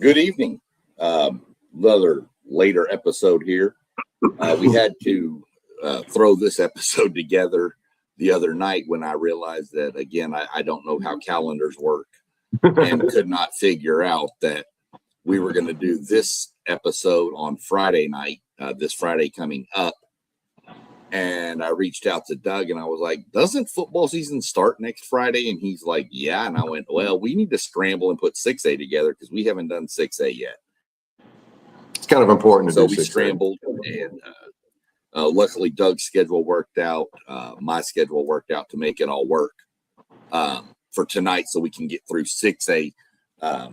Good evening. Another later episode here. We had to throw this episode together the other night when I realized that, again, I don't know how calendars work and could not figure out that we were going to do this episode on Friday night, this Friday coming up. And I reached out to Doug and I was like, doesn't football season start next Friday? And he's like, yeah. And I went, well, we need to scramble and put 6A together because we haven't done 6A yet. It's kind of important to do. So we scrambled and luckily Doug's schedule worked out. My schedule worked out to make it all work for tonight so we can get through 6A.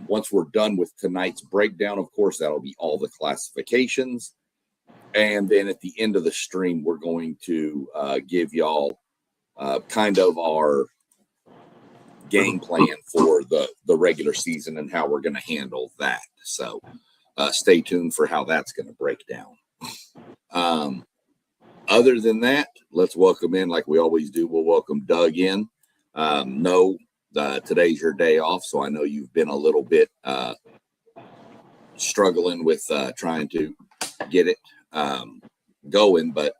Once we're done with tonight's breakdown, of course, that'll be all the classifications. And then at the end of the stream, we're going to give y'all kind of our game plan for the regular season and how we're going to handle that. So stay tuned for how that's going to break down. Other than that, let's welcome in like we always do. We'll welcome Doug in. Today's your day off, so I know you've been a little bit struggling with trying to get it going, but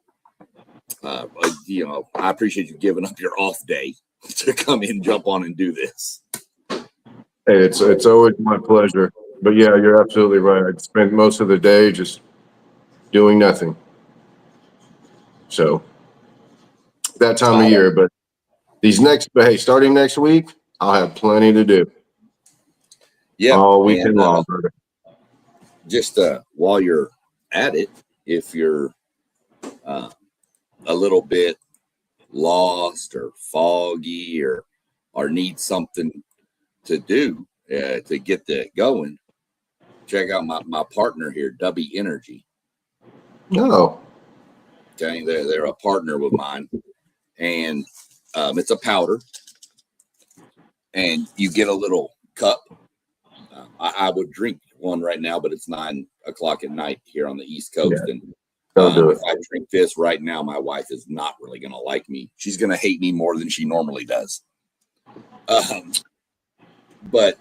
I appreciate you giving up your off day to come in, jump on and do this. Hey, it's always my pleasure. But yeah, you're absolutely right. I spent most of the day just doing nothing. So that time of year, but starting next week, I'll have plenty to do. Yeah, all weekend long. Just while you're at it, if you're a little bit lost or foggy or need something to do to get that going, check out my partner here, W Energy. No. Okay, they're a partner with mine, and it's a powder, and you get a little cup. I would drink one right now, but it's 9 o'clock at night here on the East Coast. Yeah. And if I drink this right now, my wife is not really going to like me. She's going to hate me more than she normally does. But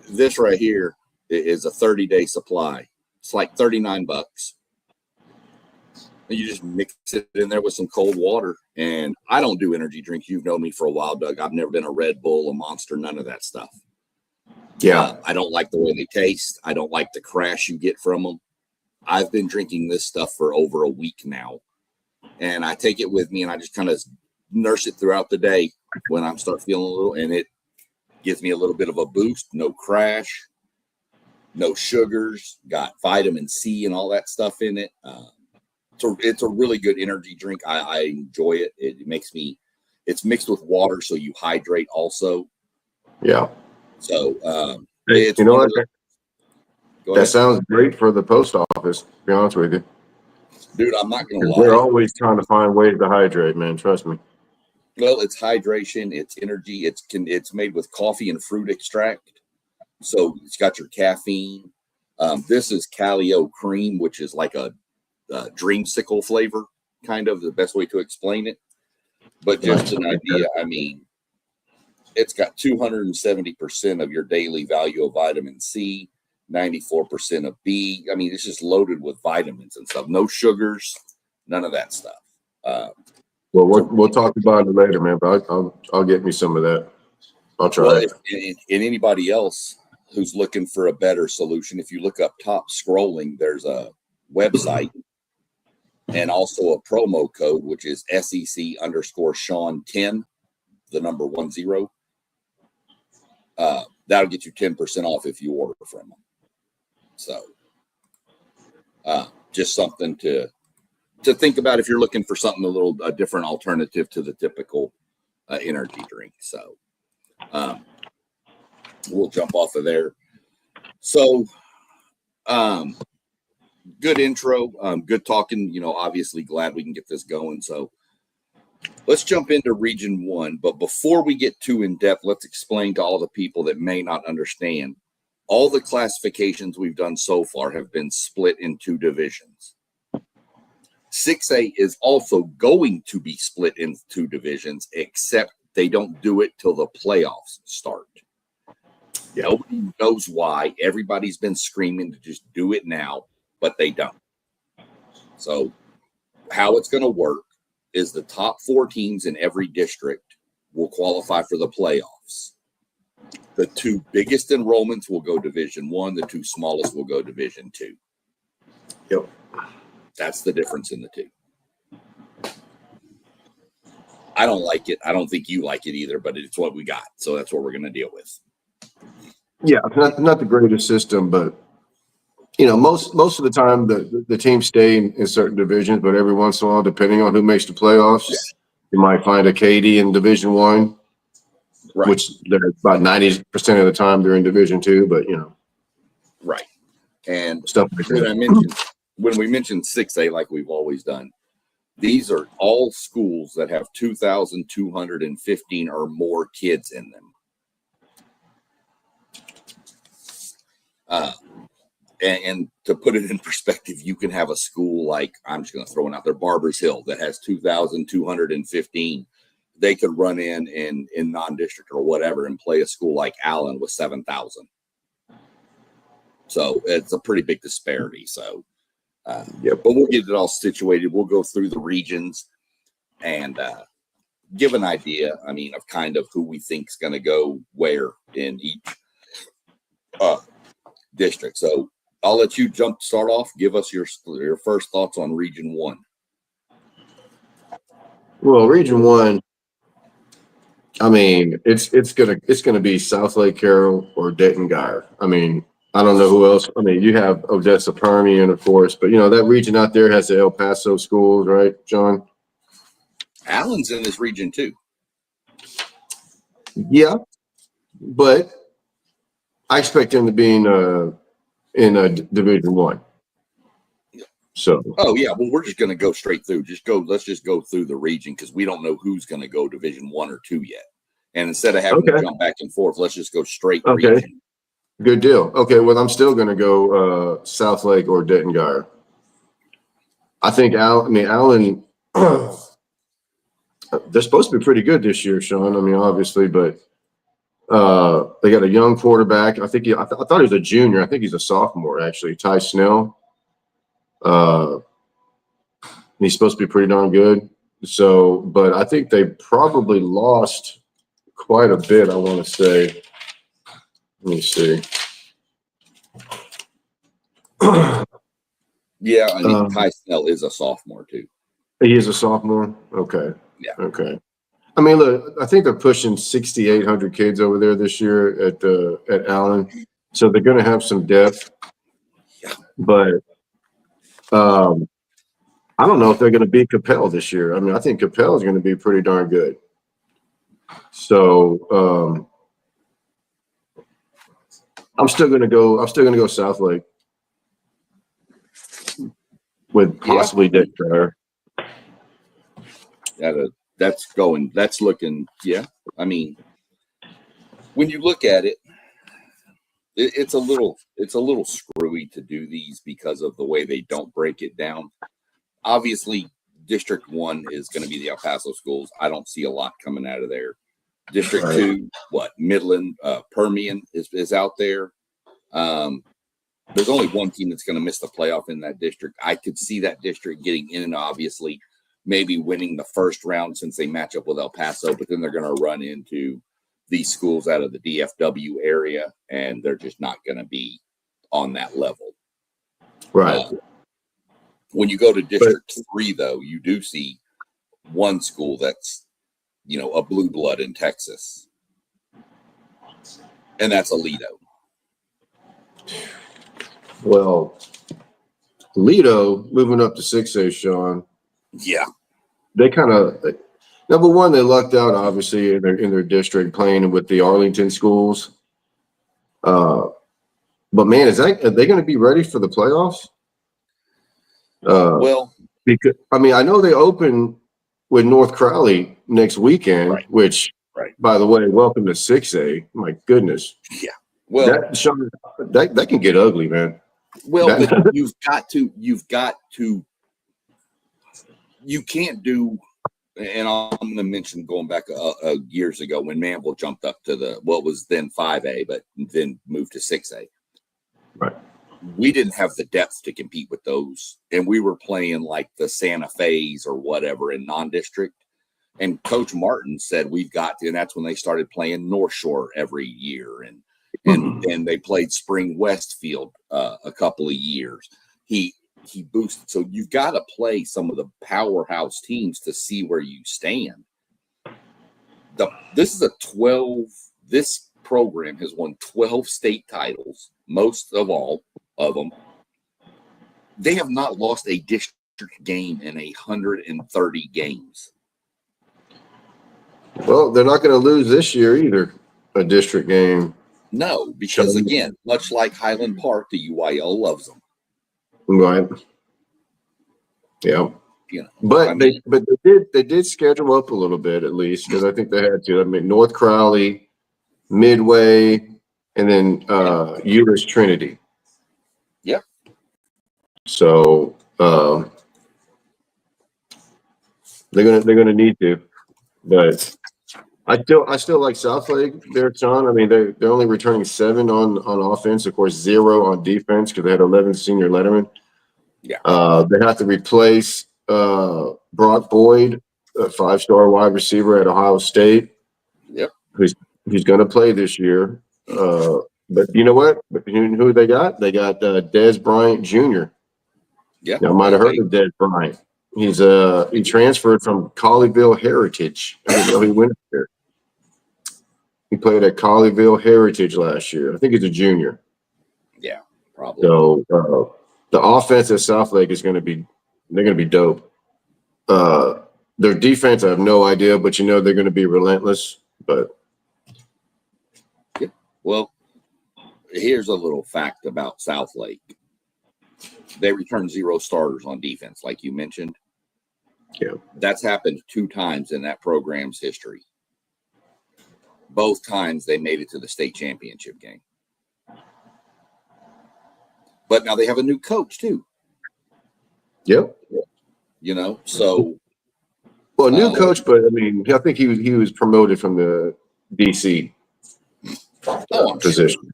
this right here is a 30-day supply. It's like $39. And you just mix it in there with some cold water. And I don't do energy drinks. You've known me for a while, Doug. I've never been a Red Bull, a Monster, none of that stuff. Yeah. I don't like the way they taste. I don't like the crash you get from them. I've been drinking this stuff for over a week now. And I take it with me and I just kind of nurse it throughout the day when I start feeling a little, and it gives me a little bit of a boost. No crash, no sugars, got vitamin C and all that stuff in it. It's a really good energy drink. I enjoy it. It's mixed with water, so you hydrate also. Yeah. So, you know what? That sounds great for the post office, to be honest with you. Dude, I'm not going to lie. They're always trying to find ways to hydrate, man. Trust me. Well, it's hydration. It's energy. It's made with coffee and fruit extract. So it's got your caffeine. This is Calio cream, which is like a dreamsicle flavor, kind of the best way to explain it. But just an idea, I mean, it's got 270% of your daily value of vitamin C, 94% of B. I mean, it's just loaded with vitamins and stuff. No sugars, none of that stuff. Well, we'll talk about it later, man. But I'll get me some of that. I'll try it. And anybody else who's looking for a better solution, if you look up top scrolling, there's a website and also a promo code, which is SEC_Sean10, the number 10. That'll get you 10% off if you order from them. So just something to think about if you're looking for something a different alternative to the typical energy drink. So we'll jump off of there. So good intro, good talking, obviously glad we can get this going. So let's jump into Region 1. But before we get too in-depth, let's explain to all the people that may not understand. All the classifications we've done so far have been split in 2 divisions. 6A is also going to be split into 2 divisions, except they don't do it till the playoffs start. Yeah. Nobody knows why. Everybody's been screaming to just do it now, but they don't. So how it's going to work is the top 4 teams in every district will qualify for the playoffs. The 2 biggest enrollments will go Division I. The 2 smallest will go Division II. Yep. That's the difference in the 2. I don't like it. I don't think you like it either, but it's what we got. So that's what we're going to deal with. Yeah, not the greatest system, but most of the time the teams stay in certain divisions, but every once in a while, depending on who makes the playoffs, you might find a KD in Division I, Right. which they're about 90% of the time they're in Division II, but right. And stuff like that. When we mentioned 6A, like we've always done, these are all schools that have 2,215 or more kids in them. And to put it in perspective, you can have a school like, I'm just going to throw it out there, Barbers Hill, that has 2,215. They could run in non-district or whatever and play a school like Allen with 7,000. So it's a pretty big disparity. So, but we'll get it all situated. We'll go through the regions and give an idea, of kind of who we think is going to go where in each district. So I'll let you start off. Give us your first thoughts on Region 1. Well, Region 1, it's gonna be South Lake Carroll or Dayton Guyer. I don't know who else. You have Odessa Permian, of course, but that region out there has the El Paso schools, right, John? Allen's in this region too. Yeah, but I expect him to be in a Division I. So. Oh yeah, well we're just going to go straight through. Let's just go through the region because we don't know who's going to go Division I or II yet. And instead of having to jump back and forth, let's just go straight region. Good deal. Okay, well I'm still going to go South Lake or Dayton Guyer. I think Allen. They're supposed to be pretty good this year, Sean. Obviously, but they got a young quarterback. I thought he was a junior. I think he's a sophomore, actually. Ty Snell. He's supposed to be pretty darn good. So, but I think they probably lost quite a bit, I want to say. Let me see. Yeah, Ty Snell is a sophomore too. He is a sophomore? Okay. Yeah. Okay. Look, I think they're pushing 6,800 kids over there this year at Allen. So they're going to have some depth. Yeah. But I don't know if they're going to beat Capel this year. I think Capel is going to be pretty darn good. So I'm still going to go South Lake with possibly Dick Fryer. That's looking, yeah. When you look at it, it's a little screwy to do these because of the way they don't break it down. Obviously, District 1 is going to be the El Paso schools. I don't see a lot coming out of there. District 2, Midland, Permian is out there. There's only one team that's going to miss the playoff in that district. I could see that district getting in and obviously maybe winning the first round since they match up with El Paso, but then they're going to run into these schools out of the DFW area, and they're just not going to be on that level. Right. When you go to District 3, though, you do see one school that's, a blue blood in Texas, and that's Aledo. Well, Aledo moving up to 6A, Sean. Yeah. They kind of, number one, they lucked out, obviously, in their district playing with the Arlington schools. But man, are they going to be ready for the playoffs? Because I know they open with North Crowley next weekend, which, by the way, welcome to 6A. My goodness. Yeah. Well, that can get ugly, man. Well, but you can't do and I'm going to mention going back years ago when Manville jumped up to what was then 5A, but then moved to 6A. Right. We didn't have the depth to compete with those, and we were playing like the Santa Fe's or whatever in non-district. And Coach Martin said we've got to, and that's when they started playing North Shore every year, and they played Spring Westfield a couple of years. He boosted. So you've got to play some of the powerhouse teams to see where you stand. This program has won 12 state titles, most of all of them. They have not lost a district game in 130 games. Well, they're not going to lose this year either, a district game. No, because again, much like Highland Park, the UIL loves them. Right. Yeah. You know, but they did schedule up a little bit at least, because I think they had to. I mean, North Crowley, Midway, and then US Trinity. Yep. So they're gonna need to, but I still like Southlake there, John. I mean, they're only returning 7 on offense, of course, 0 on defense because they had 11 senior lettermen. Yeah. They have to replace Brock Boyd, a 5-star wide receiver at Ohio State. Yep. Who's going to play this year. But you know what? Who they got? They got Des Bryant Jr. Yeah. Y'all might have heard of Des Bryant. He transferred from Colleyville Heritage. I didn't know he went there. He played at Colleyville Heritage last year. I think he's a junior. Yeah, probably. So the offense at Southlake is going to be dope. Their defense, I have no idea, but they're going to be relentless. But yeah. Well, here's a little fact about Southlake. They returned 0 starters on defense, like you mentioned. Yeah. That's happened 2 times in that program's history. Both times they made it to the state championship game. But now they have a new coach too. Yep. So well, new coach, but I mean, I think he was promoted from the DC position,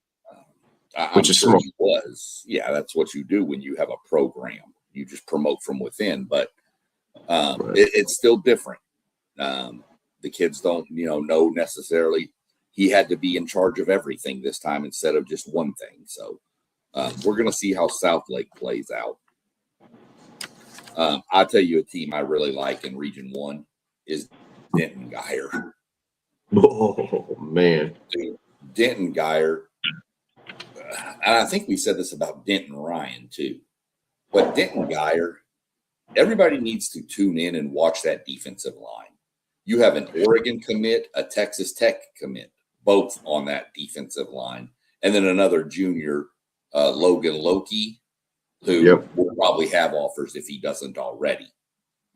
which is sure smart. he was. Yeah, that's what you do when you have a program. You just promote from within, but Right. It's still different. The kids don't, know necessarily. He had to be in charge of everything this time instead of just one thing. So we're going to see how Southlake plays out. I'll tell you a team I really like in Region 1 is Denton Geyer. Oh, man. Dude, Denton Geyer. And I think we said this about Denton Ryan too. But Denton Geyer, everybody needs to tune in and watch that defensive line. You have an Oregon commit, a Texas Tech commit, both on that defensive line. And then another junior, Logan Loki, who will probably have offers if he doesn't already.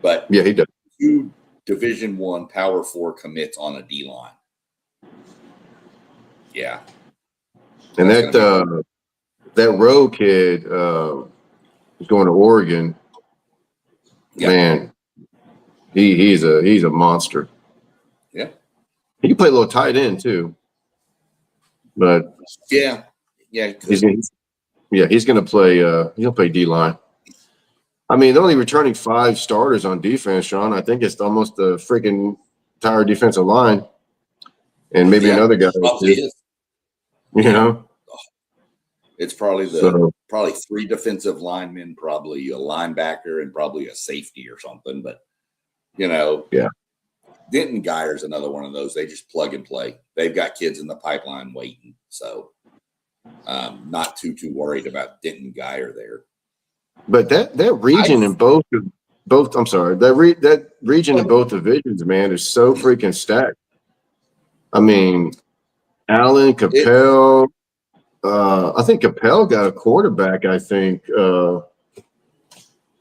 But yeah, he does. 2 Division I Power 4 commits on a D line. Yeah. And that Rowe kid is going to Oregon. Yeah. Man, he's a monster. Yeah. He can play a little tight end too. But yeah. He's going to play D line. I mean, they're only returning 5 starters on defense, Sean. I think it's almost the freaking entire defensive line, and maybe another guy. Probably is. It's probably probably 3 defensive linemen, probably a linebacker, and probably a safety or something. But yeah. Denton Geyer's another one of those. They just plug and play. They've got kids in the pipeline waiting, so not too worried about Denton Geyer there. But that region in both I'm sorry, that region in both divisions, man, is so freaking stacked. I mean, Allen, Capel. I think Capel got a quarterback. I think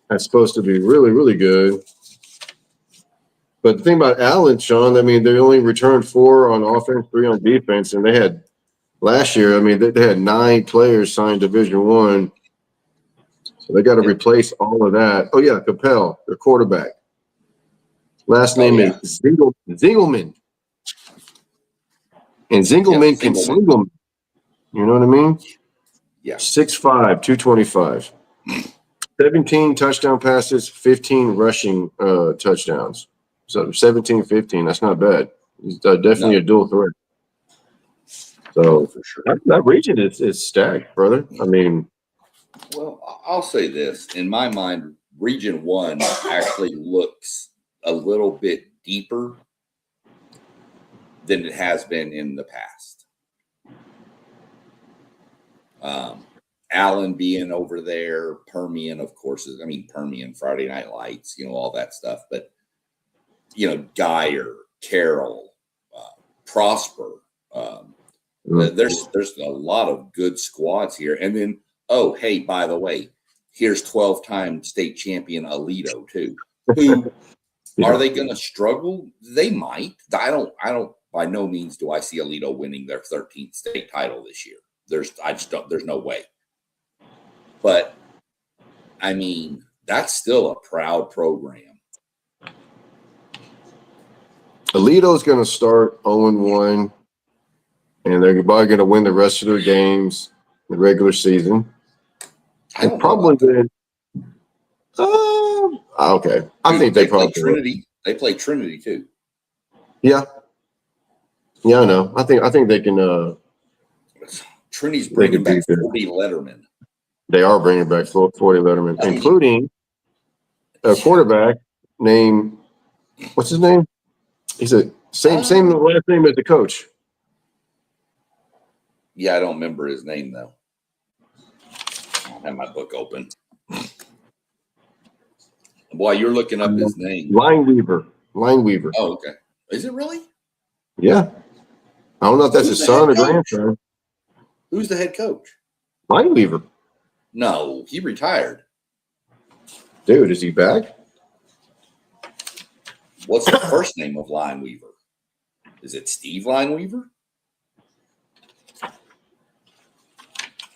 that's supposed to be really, really good. But the thing about Allen, Sean, I mean, they only returned 4 on offense, 3 on defense, and they had last year. I mean, they had 9 players signed Division I, so they got to replace all of that. Oh yeah, Capel, their quarterback. Last name is Zingelman. And Zingelman can single. You know what I mean? Yeah. 6'5", 225. 17 touchdown passes, 15 rushing touchdowns. So 17, 15, that's not bad. He's definitely a dual threat. So for sure. That region is stacked, brother. I mean, well, I'll say this. In my mind, Region 1 actually looks a little bit deeper than it has been in the past. Allen being over there, Permian, of course, Permian, Friday Night Lights, all that stuff. But, Geyer, Carroll, Prosper, there's a lot of good squads here. And then, oh, hey, by the way, here's 12-time state champion Alito too. Who are they going to struggle? They might. I don't. By no means do I see Alito winning their 13th state title this year. There's no way. But that's still a proud program. Alito's going to start 0-1, and they're probably going to win the rest of their games in the regular season. And probably then. Okay. I think they probably Trinity. They play Trinity too. Yeah. Yeah, I know. I think they can. Trinity's bringing back 40 Letterman. They are bringing back 40 Letterman, including a quarterback named, what's his name? He's a same last name as the coach. Yeah, I don't remember his name though. I don't have my book open. Boy, you're looking up his name. Lineweaver. Oh, okay. Is it really? Yeah. I don't know if that's his son or grandson. Who's the head coach? Lineweaver. No, he retired. Dude, is he back? What's the first name of Lineweaver? Is it Steve Lineweaver?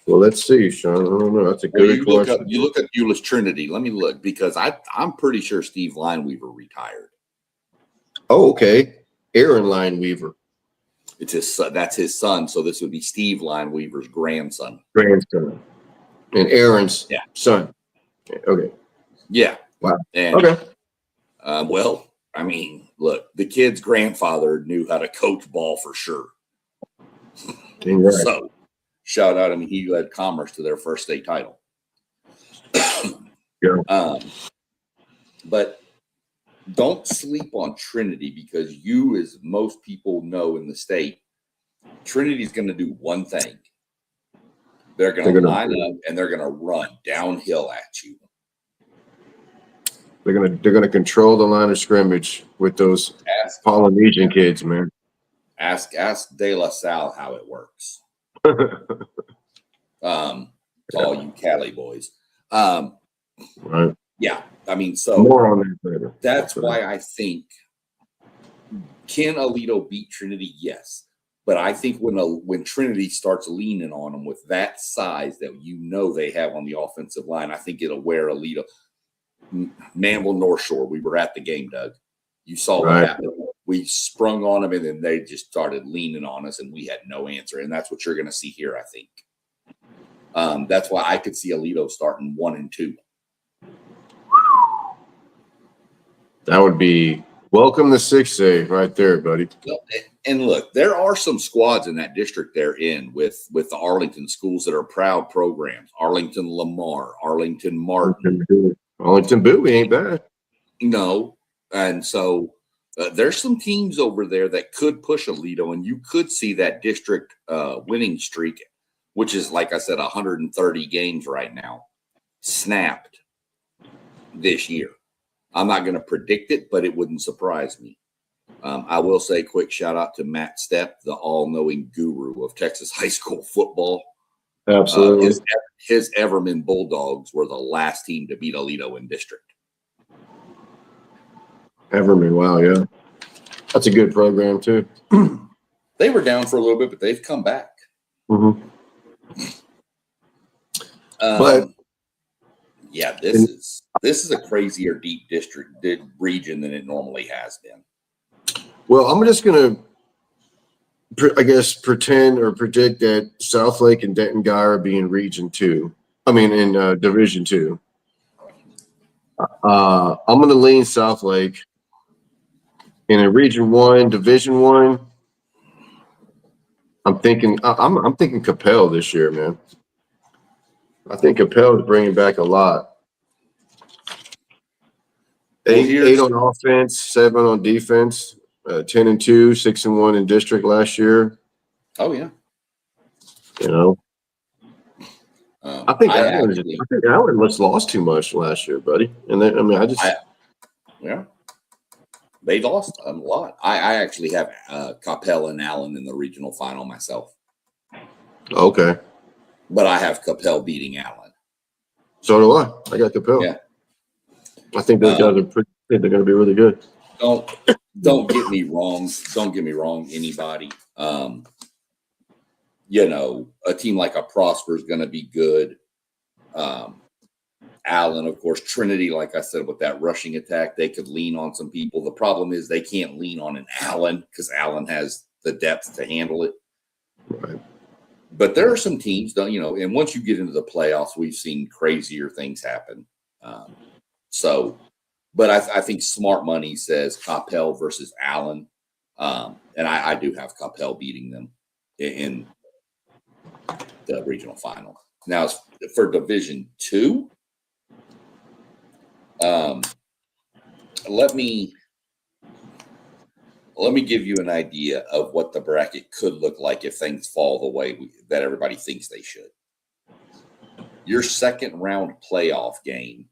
Well, let's see, Sean. I don't know. That's a good question. You look up Euless Trinity. Let me look because I'm pretty sure Steve Lineweaver retired. Oh, okay. Aaron Lineweaver. It's his son. That's his son. So this would be Steve Lineweaver's grandson. And Aaron's son. Okay. Yeah. Wow. And, okay. Well, look, the kid's grandfather knew how to coach ball for sure. Right. So, shout out. He led Commerce to their first state title. Yeah. But don't sleep on Trinity because as most people know in the state, Trinity's going to do one thing. They're going to line up and they're going to run downhill at you. They're gonna control the line of scrimmage with those Polynesian kids, man. Ask De La Salle how it works. To all you Cali boys. Right. Yeah. So more on that later. That's why I think can Alito beat Trinity? Yes. But I think when Trinity starts leaning on them with that size that they have on the offensive line, I think it'll wear Alito. Manville North Shore, we were at the game, Doug. You saw what happened. We sprung on them, and then they just started leaning on us, and we had no answer. And that's what you're going to see here, I think. That's why I could see Alito starting 1-2. That would be welcome to 6A right there, buddy. And look, there are some squads in that district they're in with the Arlington schools that are proud programs. Arlington Lamar, Arlington Martin. Arlington Bowie ain't bad. No. And so there's some teams over there that could push Alito, and you could see that district winning streak, which is, like I said, 130 games right now, snapped this year. I'm not going to predict it, but it wouldn't surprise me. I will say quick shout out to Matt Stepp, the all-knowing guru of Texas high school football. Absolutely. His Everman Bulldogs were the last team to beat Alito in district. Everman, wow, yeah. That's a good program, too. They were down for a little bit, but they've come back. Mm-hmm. But Yeah, this is a crazier deep region than it normally has been. Well, I'm just going to, I guess, pretend or predict that South Lake and Denton Guy are being Region 2. I mean, in Division 2. I'm going to lean South Lake. And in Region 1, Division 1, I'm thinking Capel this year, man. I think Capel is bringing back a lot. Eight on offense, 7 on defense, 10-2, 6-1 in district last year. Oh yeah. You know, I think Allen was lost too much last year, buddy. And then, they lost a lot. I actually have Capel and Allen in the regional final myself. Okay. But I have Capel beating Allen. So do I. I got Capel. Yeah. I think those guys they're going to be really good. Don't get me wrong. Don't get me wrong, anybody. You know, a team like a Prosper is going to be good. Allen, of course, Trinity, like I said, with that rushing attack, they could lean on some people. The problem is they can't lean on an Allen because Allen has the depth to handle it. Right. But there are some teams, you know, and once you get into the playoffs, we've seen crazier things happen. But I think smart money says Capel versus Allen. And I do have Capel beating them in the regional final. Now, for Division 2, let me give you an idea of what the bracket could look like if things fall the way that everybody thinks they should. Your second round playoff game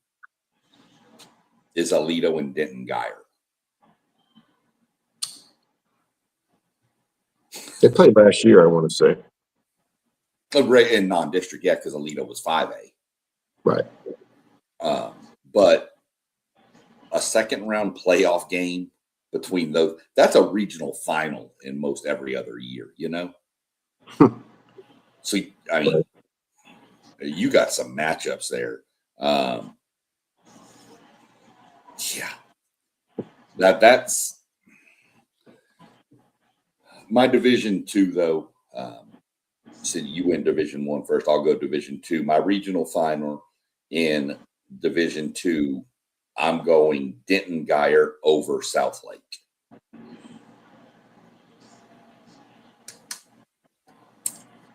is Aledo and Denton Guyer. They played last year, I want to say. In non-district, yeah, because Aledo was 5A. Right. But a second round playoff game between those, that's a regional final in most every other year, you know? So, I mean, you got some matchups there. Yeah. That's my Division 2, though. So you win Division 1 first. I'll go Division 2. My regional final in Division 2, I'm going Denton Guyer over South Lake.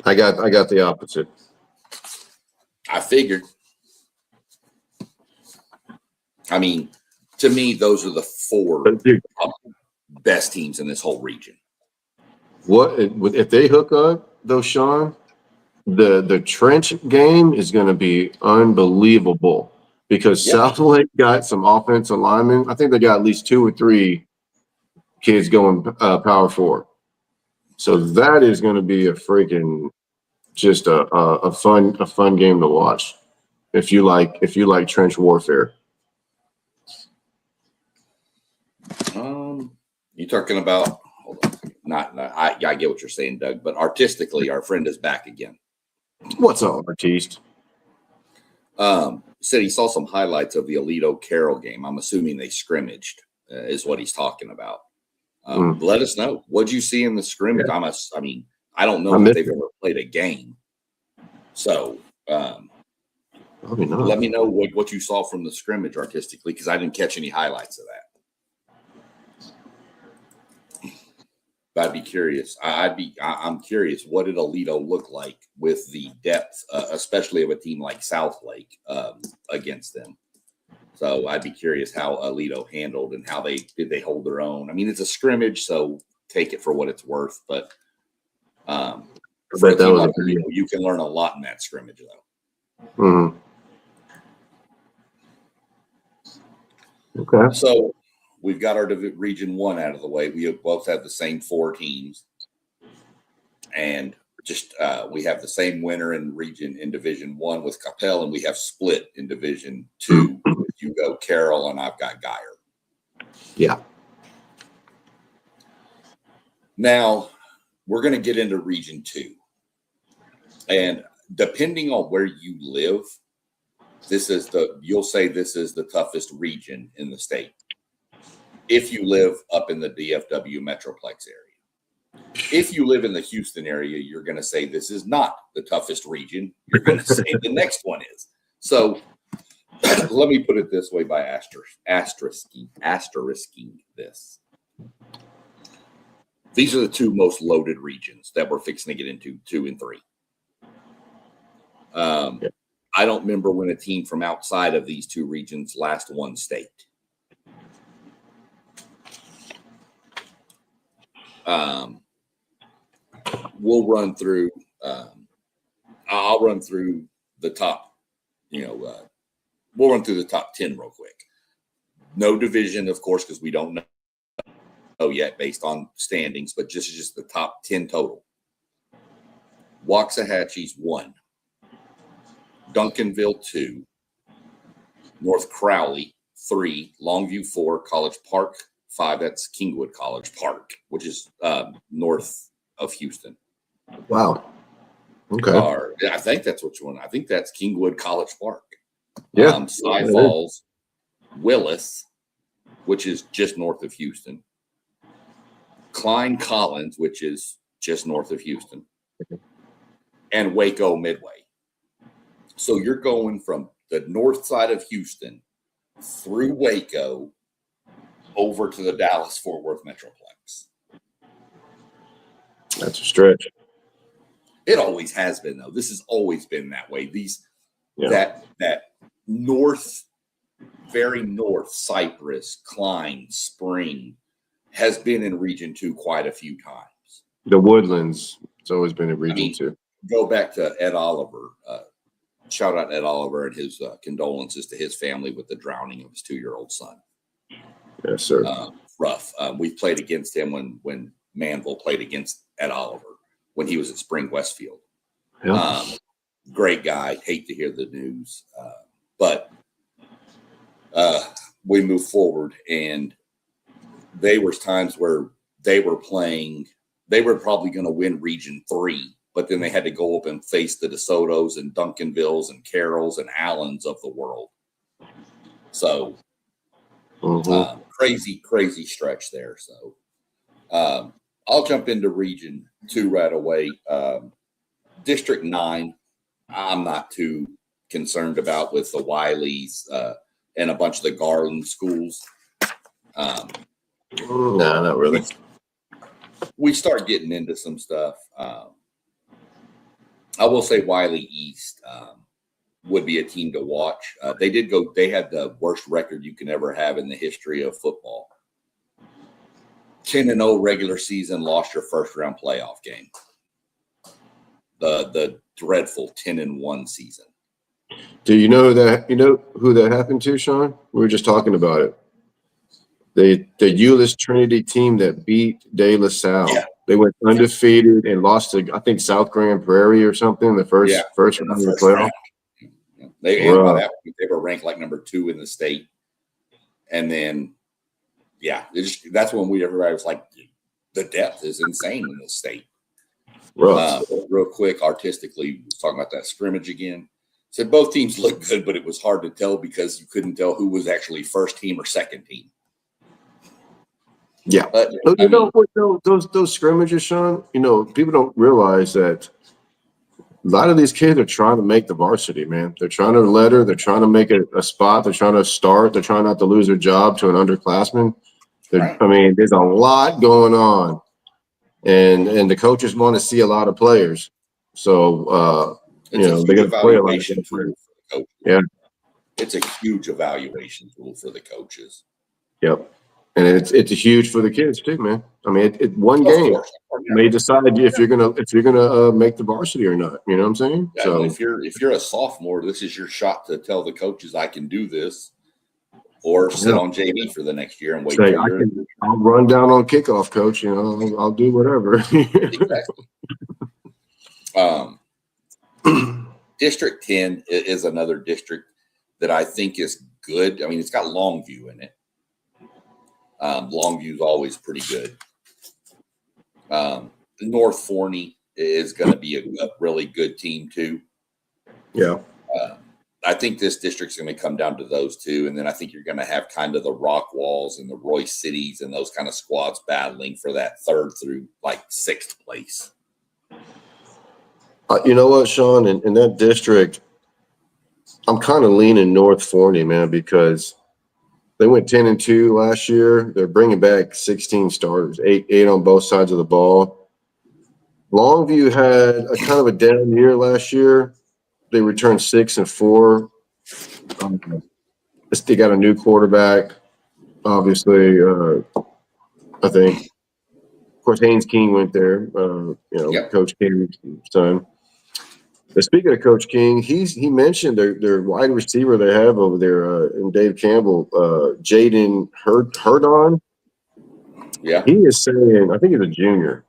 I got the opposite. I figured. I mean, to me, those are the 4 best teams in this whole region. What if they hook up though, Sean? The trench game is going to be unbelievable because South Lake got some offensive linemen. I think they got at least 2 or 3 kids going power 4. So that is going to be a freaking just a fun game to watch if you like trench warfare. You talking about? Hold on. Not I get what you're saying, Doug. But artistically, our friend is back again. What's up, Artiste? Said he saw some highlights of the Aledo Carroll game. I'm assuming they scrimmaged, is what he's talking about. Let us know. What'd you see in the scrimmage? Yeah. I mean, I don't know if they've ever played a game. So let me know what you saw from the scrimmage artistically, because I didn't catch any highlights of that. But I'd be curious. I'm curious. What did Aledo look like with the depth, especially of a team like South Lake against them? So I'd be curious how Aledo handled and how did they hold their own. I mean, it's a scrimmage, so take it for what it's worth. But for a team like Aledo, you can learn a lot in that scrimmage, though. Mm-hmm. Okay. So we've got our Region 1 out of the way. We both have the same 4 teams. And just we have the same winner in Division 1 with Capel, and we have split in Division 2. You go Carroll, and I've got Guyer. Yeah. Now, we're going to get into Region 2. And depending on where you live, you'll say this is the toughest region in the state if you live up in the DFW Metroplex area. If you live in the Houston area, you're going to say this is not the toughest region. You're going to say the next one is. So let me put it this way by asterisking this. These are the two most loaded regions that we're fixing to get into, 2 and 3. I don't remember when a team from outside of these two regions last won state. We'll run through. I'll run through the top. We'll run through the top 10 real quick. No division, of course, because we don't know yet based on standings, but just the top 10 total. Waxahachie's 1. Duncanville 2, North Crowley 3, Longview 4, College Park 5. That's Kingwood College Park, which is north of Houston. Wow. Okay. I think that's which one. I think that's Kingwood College Park. Yeah. Cy Falls, Willis, which is just north of Houston. Klein Collins, which is just north of Houston. And Waco Midway. So you're going from the north side of Houston through Waco over to the Dallas-Fort Worth Metroplex. That's a stretch. It always has been, though. This has always been that way. That north, very north, Cypress, Klein, Spring has been in Region 2 quite a few times. The Woodlands, it's always been in Region 2. Go back to Ed Oliver. Shout out Ed Oliver and his condolences to his family with the drowning of his 2-year-old son. Yes, sir. Rough. We played against him when Manville played against Ed Oliver when he was at Spring Westfield. Yeah. Great guy. Hate to hear the news. But we move forward, and there was times where they were probably going to win Region 3. But then they had to go up and face the DeSotos and Duncanvilles and Carrolls and Allens of the world. So crazy stretch there. So I'll jump into Region 2 right away. District 9, I'm not too concerned about with the Wileys and a bunch of the Garland schools. No, not really. We start getting into some stuff. I will say Wiley East would be a team to watch. They had the worst record you can ever have in the history of football. 10-0 regular season, lost your first round playoff game. The dreadful 10-1 season. Do you know who that happened to, Sean? We were just talking about it. The Euless Trinity team that beat De La Salle. Yeah. They went undefeated and lost to, I think, South Grand Prairie or something in the first round of the playoff. They were ranked like number 2 in the state. And then, that's when everybody was like, the depth is insane in this state. Real quick, artistically, was talking about that scrimmage again. Said both teams looked good, but it was hard to tell because you couldn't tell who was actually first team or second team. Yeah, but those scrimmages, Sean. People don't realize that a lot of these kids are trying to make the varsity, man. They're trying to letter. They're trying to make a spot. They're trying to start. They're trying not to lose their job to an underclassman. Right. I mean, there's a lot going on, and the coaches want to see a lot of players. So they're going to play a lot of players. For the coaches. Yeah, it's a huge evaluation tool for the coaches. Yep. And it's huge for the kids too, man. I mean, one game may decide if you're gonna make the varsity or not. You know what I'm saying? Yeah, so if you're a sophomore, this is your shot to tell the coaches I can do this, or sit on JV for the next year and wait. I'll run down on kickoff, coach. I'll do whatever. Exactly. District 10 is another district that I think is good. I mean, it's got Longview in it. Longview is always pretty good. North Forney is going to be a really good team too. Yeah. I think this district's going to come down to those two. And then I think you're going to have kind of the Rock Walls and the Royce Cities and those kind of squads battling for that 3rd through like 6th place. You know what, Sean? In that district, I'm kind of leaning North Forney, man, because they went 10-2 last year. They're bringing back 16 starters, eight on both sides of the ball. Longview had a kind of a down year last year. They returned 6-4. They got a new quarterback, obviously. I think, of course, Haynes King went there. Yep. Coach King's son. But speaking of Coach King, he mentioned their wide receiver they have over there, and Dave Campbell, Jaden Herdon. Yeah. He is saying, I think he's a junior.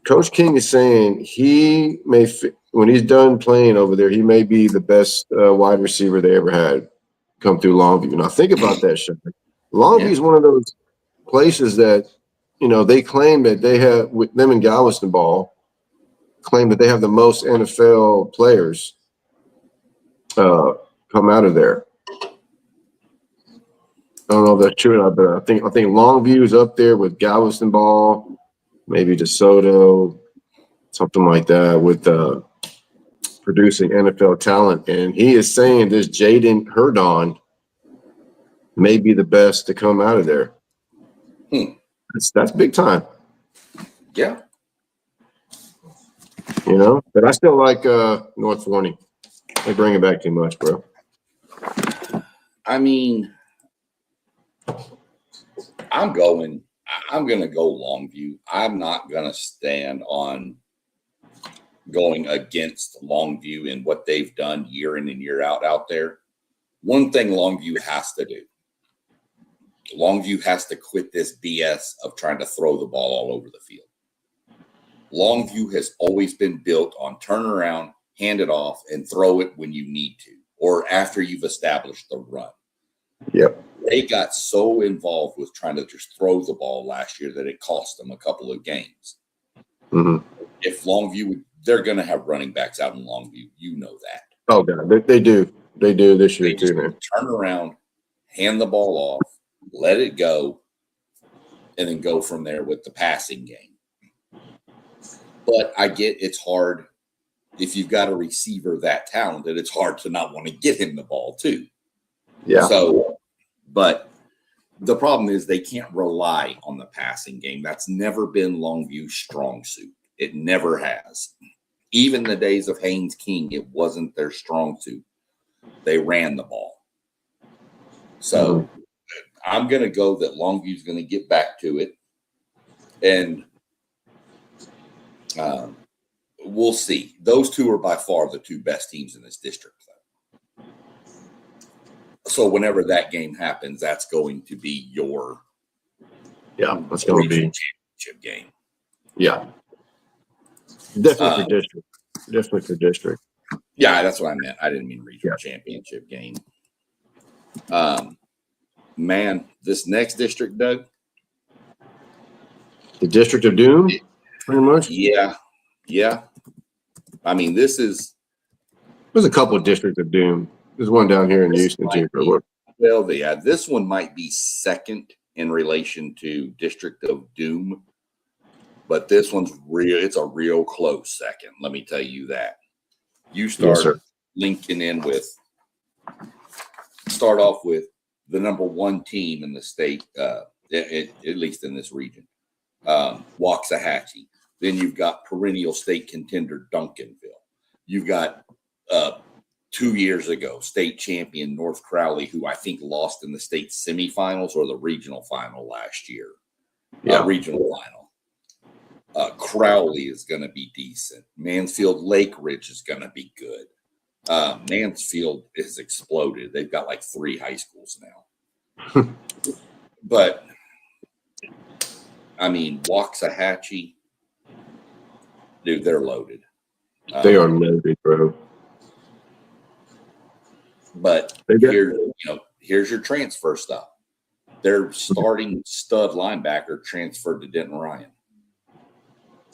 Coach King is saying he may, when he's done playing over there, he may be the best wide receiver they ever had come through Longview. Now think about that, Sean. Longview is one of those places that, they claim that they have, with them and Galveston Ball, claim that they have the most NFL players come out of there. I don't know if that's true or not, but I think Longview is up there with Galveston Ball, maybe DeSoto, something like that, with producing NFL talent. And he is saying this Jaden Herdon may be the best to come out of there. That's big time. Yeah. But I still like North Forney. They bring it back too much, bro. I mean, I'm going to go Longview. I'm not going to stand on going against Longview and what they've done year in and year out there. One thing Longview has to do. Longview has to quit this BS of trying to throw the ball all over the field. Longview has always been built on turn around, hand it off, and throw it when you need to, or after you've established the run. Yep. They got so involved with trying to just throw the ball last year that it cost them a couple of games. Mm-hmm. If Longview, they're going to have running backs out in Longview. You know that. Oh, God. They do. They do this year, too, man. Turn around, hand the ball off, let it go, and then go from there with the passing game. But I get it's hard if you've got a receiver that talented, it's hard to not want to get him the ball too. Yeah. So, but the problem is they can't rely on the passing game. That's never been Longview's strong suit. It never has. Even the days of Haynes King, it wasn't their strong suit. They ran the ball. So I'm going to go that Longview's going to get back to it. And we'll see. Those two are by far the two best teams in this district. So whenever that game happens, that's going to be your that's going to be championship game. Yeah, definitely for district. Definitely for district. Yeah, that's what I meant. I didn't mean regional championship game. Man, this next district, Doug. The District of Doom, pretty much. Yeah. I mean, there's a couple of Districts of Doom. There's one down here in Houston too. Well, yeah, this one might be second in relation to District of Doom, but this one's real. It's a real close second. Let me tell you that. You start linking in with. Start off with the number one team in the state, at least in this region, Waxahachie. Then you've got perennial state contender Duncanville. You've got 2 years ago state champion North Crowley, who I think lost in the state semifinals or the regional final last year. Regional final. Crowley is going to be decent. Mansfield Lake Ridge is going to be good. Mansfield has exploded. They've got like 3 high schools now. But, I mean, Waxahachie, dude, they're loaded. They are loaded, bro. But here's your transfer stuff. Their starting stud linebacker transferred to Denton Ryan.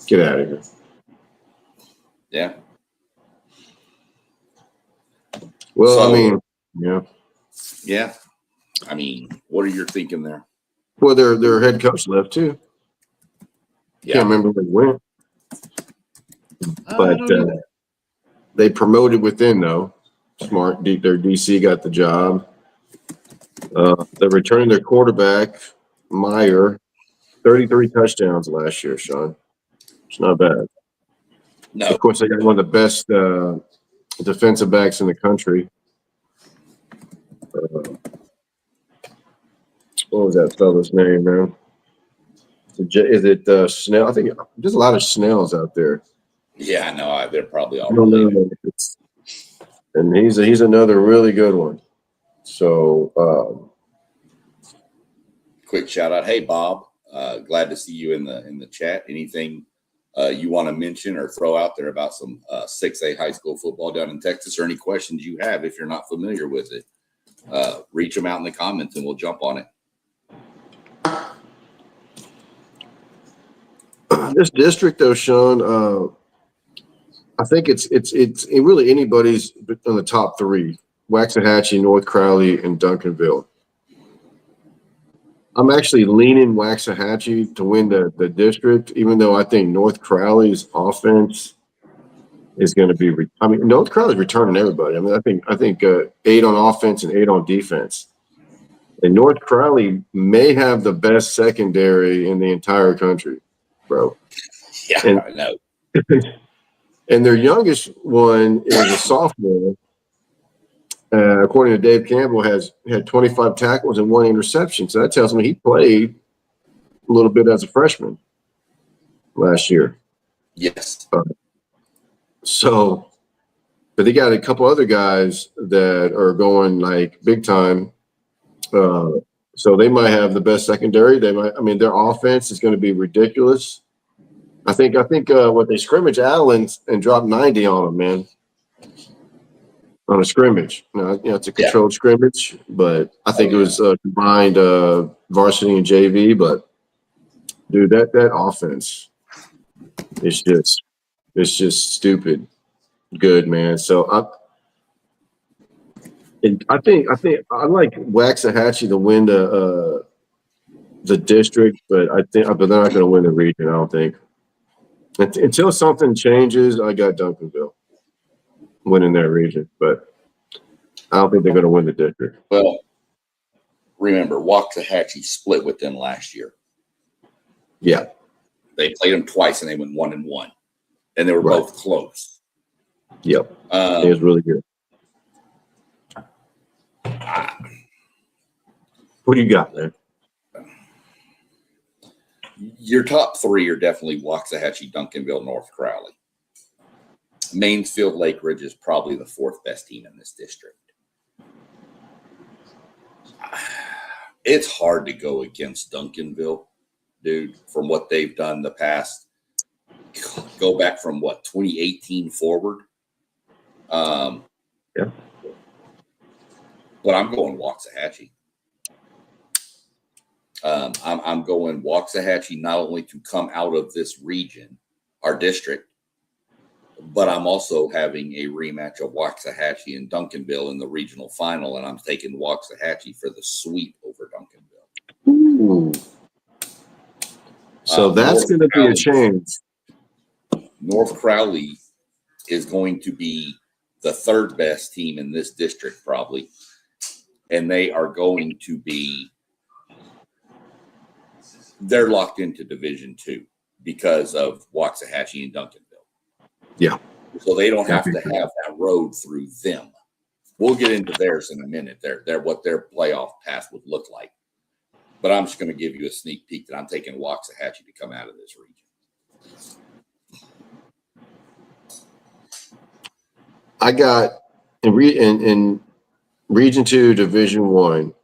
Get out of here. Yeah. Well, So, I mean, yeah. yeah. I mean, what are you thinking there? Well, their head coach left too. Yeah. Can't remember where he went, I but don't know. they promoted within though. Smart. Their DC got the job. They're returning their quarterback Meyer, 33 touchdowns last year. Sean, it's not bad. No. Of course, they got one of the best defensive backs in the country. What was that fella's name, man? Is it Snell? I think there's a lot of Snells out there. Yeah, I know. They're probably all I don't related. know. And he's another really good one. So Quick shout out. Hey, Bob. Glad to see you in the chat. Anything you want to mention or throw out there about some 6A high school football down in Texas, or any questions you have if you're not familiar with it, reach them out in the comments and we'll jump on it. this district, though, Sean, I think it's really anybody's in the top three: Waxahachie, North Crowley, and Duncanville. I'm actually leaning Waxahachie to win the district, even though I think North Crowley's offense is going to be. North Crowley's returning everybody. I mean, I think 8 on offense and 8 on defense. And North Crowley may have the best secondary in the entire country, bro. Yeah, I know. And their youngest one is a sophomore. According to Dave Campbell, had 25 tackles and 1 interception. So that tells me he played a little bit as a freshman last year. Yes. But they got a couple other guys that are going like big time. So they might have the best secondary. They might. I mean, their offense is going to be ridiculous. I think what they scrimmage Allen and dropped 90 on them, man. On a scrimmage. Now, it's a controlled scrimmage, but I think it was combined varsity and JV. But dude, that offense is just stupid good, man. So I think I like Waxahachie to win the district, but they're not going to win the region. I don't think until something changes. I got Duncanville winning that region, but I don't think they're going to win the district. Well, remember, Waxahachie split with them last year. Yeah, they played them twice and they went 1-1, and they were both close. Yep, it was really good. What do you got, man? Your top 3 are definitely Waxahachie, Duncanville, North Crowley. Mansfield Lake Ridge is probably the 4th best team in this district. It's hard to go against Duncanville, dude, from what they've done the past. Go back from 2018 forward. Yeah. But I'm going Waxahachie. I'm going Waxahachie not only to come out of this region, our district, but I'm also having a rematch of Waxahachie and Duncanville in the regional final, and I'm taking Waxahachie for the sweep over Duncanville. Ooh. So that's going to be a change. North Crowley is going to be the 3rd best team in this district, probably, and they are going to be. They're locked into Division II because of Waxahachie and Duncanville. Yeah. So they don't have to have that road through them. We'll get into theirs in a minute. They're what their playoff path would look like. But I'm just going to give you a sneak peek that I'm taking Waxahachie to come out of this region. I got in Region 2, Division 1.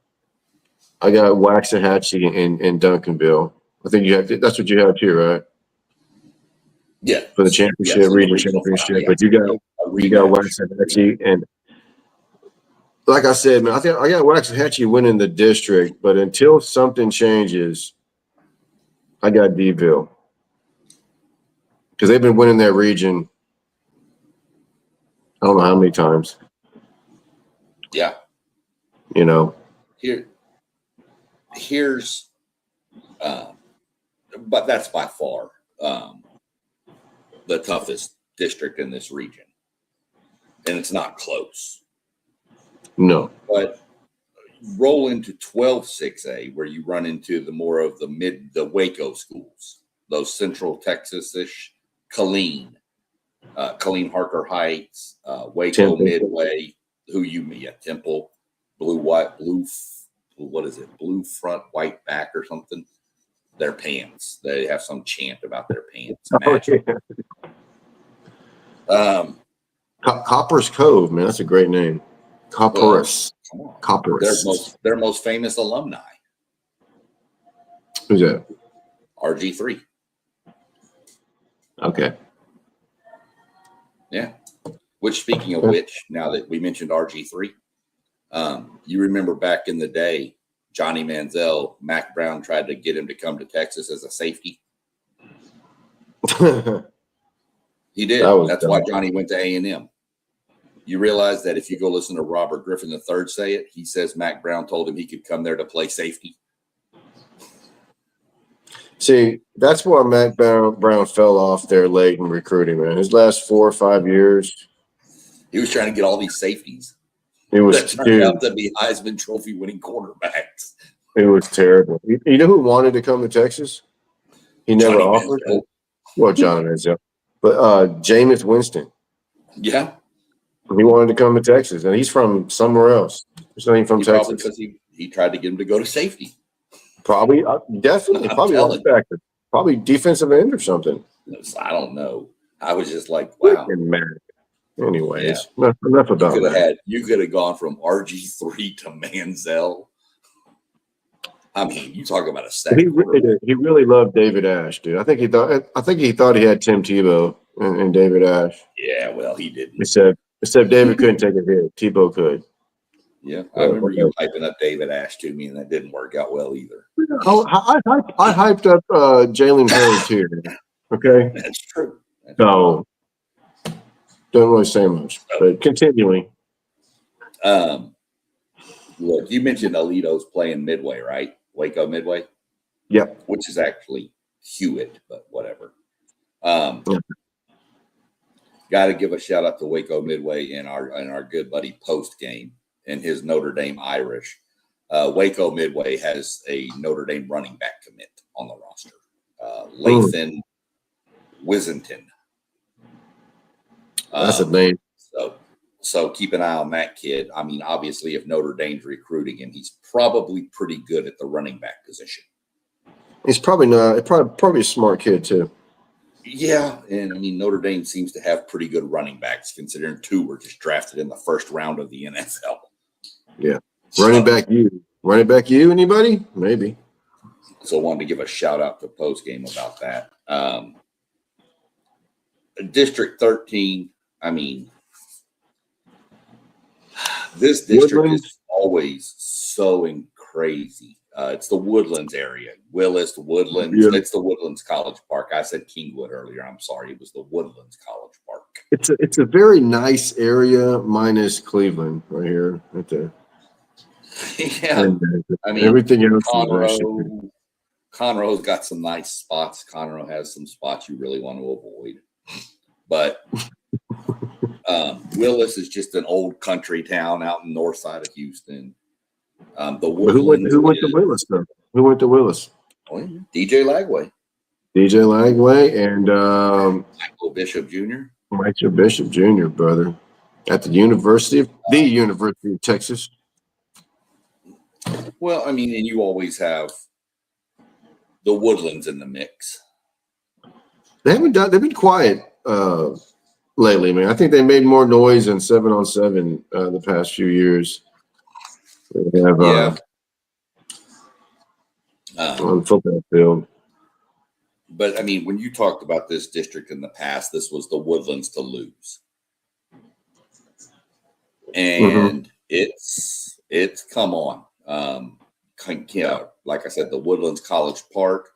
I got Waxahachie and Duncanville. I think you have that's what you have too, right? Yeah. For the championship, regional championship. But you got Waxahachie, and like I said, man, I think I got Waxahachie winning the district, but until something changes, I got D-ville. Because they've been winning that region I don't know how many times. Yeah. You know, here's, but that's by far the toughest district in this region, and it's not close. no. But roll into 12-6A, where you run into the more of the Waco schools, those Central Texas-ish, Killeen, Harker Heights, Waco, Temple. Midway, Temple, what is it? Blue front, white back or something. Their pants. They have some chant about their pants. Copper's Cove, man, that's a great name. Copperus. Well, Copperus. Their most famous alumni. Who's that? RG3. Okay. Yeah. Which, speaking of which, now that we mentioned RG3, you remember back in the day, Johnny Manziel, Mac Brown tried to get him to come to Texas as a safety. He did. That's why Johnny went to A&M. You realize that if you go listen to Robert Griffin III say it, he says Mac Brown told him he could come there to play safety. See, that's why Mac Brown fell off there late in recruiting, man. His last 4 or 5 years, he was trying to get all these safeties. It was that turned out to be Heisman Trophy winning quarterbacks. It was terrible. You know who wanted to come to Texas? He never offered. Well, John Manziel, but Jameis Winston. Yeah, he wanted to come to Texas, and he's from somewhere else. He's not even from Texas. Probably because he tried to get him to go to safety. Probably, definitely, probably linebacker, probably defensive end or something. I don't know. I was just like, wow. Anyways, enough about that. You could have gone from RG3 to Manziel. I mean, you talk about a second. He really did. He really loved David Ash, dude. I think he thought he had Tim Tebow and David Ash. Yeah, well, he didn't. Except David couldn't take a hit. Tebow could. Yeah, I remember you hyping up David Ash to me, and that didn't work out well either. I hyped up Jalen Hurts here. Okay, that's true. So don't really say much, but continuing. Look, you mentioned Alito's playing Midway, right? Waco Midway. Yep. Which is actually Hewitt, but whatever. Got to give a shout out to Waco Midway and our good buddy Post Game and his Notre Dame Irish. Waco Midway has a Notre Dame running back commit on the roster. Lathan Wissington. That's a name. So keep an eye on that kid. I mean, obviously, if Notre Dame's recruiting him, he's probably pretty good at the running back position. He's probably not. Probably a smart kid too. Yeah, and I mean, Notre Dame seems to have pretty good running backs, considering 2 were just drafted in the first round of the NFL. Yeah, running back you. Anybody? Maybe. So I wanted to give a shout out to Post Game about that. District 13. I mean, this district is always so crazy. It's the Woodlands area. Woodlands. Yeah. It's the Woodlands College Park. I said Kingwood earlier. I'm sorry. It was the Woodlands College Park. It's a very nice area, minus Cleveland right here. Right there. Yeah. I mean, everything else. Conroe's got some nice spots. Conroe has some spots you really want to avoid. But Willis is just an old country town out in the north side of Houston. Who went to Willis, though? Who went to Willis? Oh, yeah. DJ Lagway. And Michael Bishop Jr. Michael Bishop Jr., brother, at the University of Texas. Well, I mean, and you always have the Woodlands in the mix. They've been quiet lately, man. I think they made more noise in 7-on-7 the past few years. They have, on the football field. But I mean, when you talked about this district in the past, this was the Woodlands to lose, and it's come on. Like I said, the Woodlands College Park,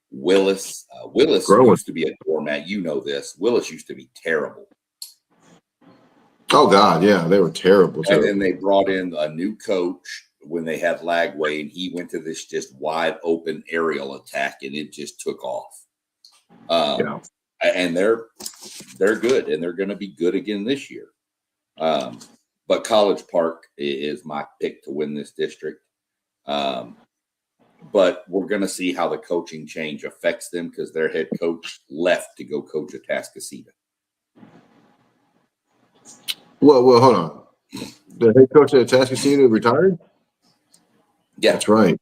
Willis used to be a doormat. You know this. Willis used to be terrible. Oh God, yeah, they were terrible. And then they brought in a new coach when they had Lagway, and he went to this just wide open aerial attack, and it just took off. Yeah. And they're good, and they're going to be good again this year. But College Park is my pick to win this district. But we're going to see how the coaching change affects them because their head coach left to go coach at Atascocita. Well, hold on. The head coach at Atascocita retired? Yeah. That's right.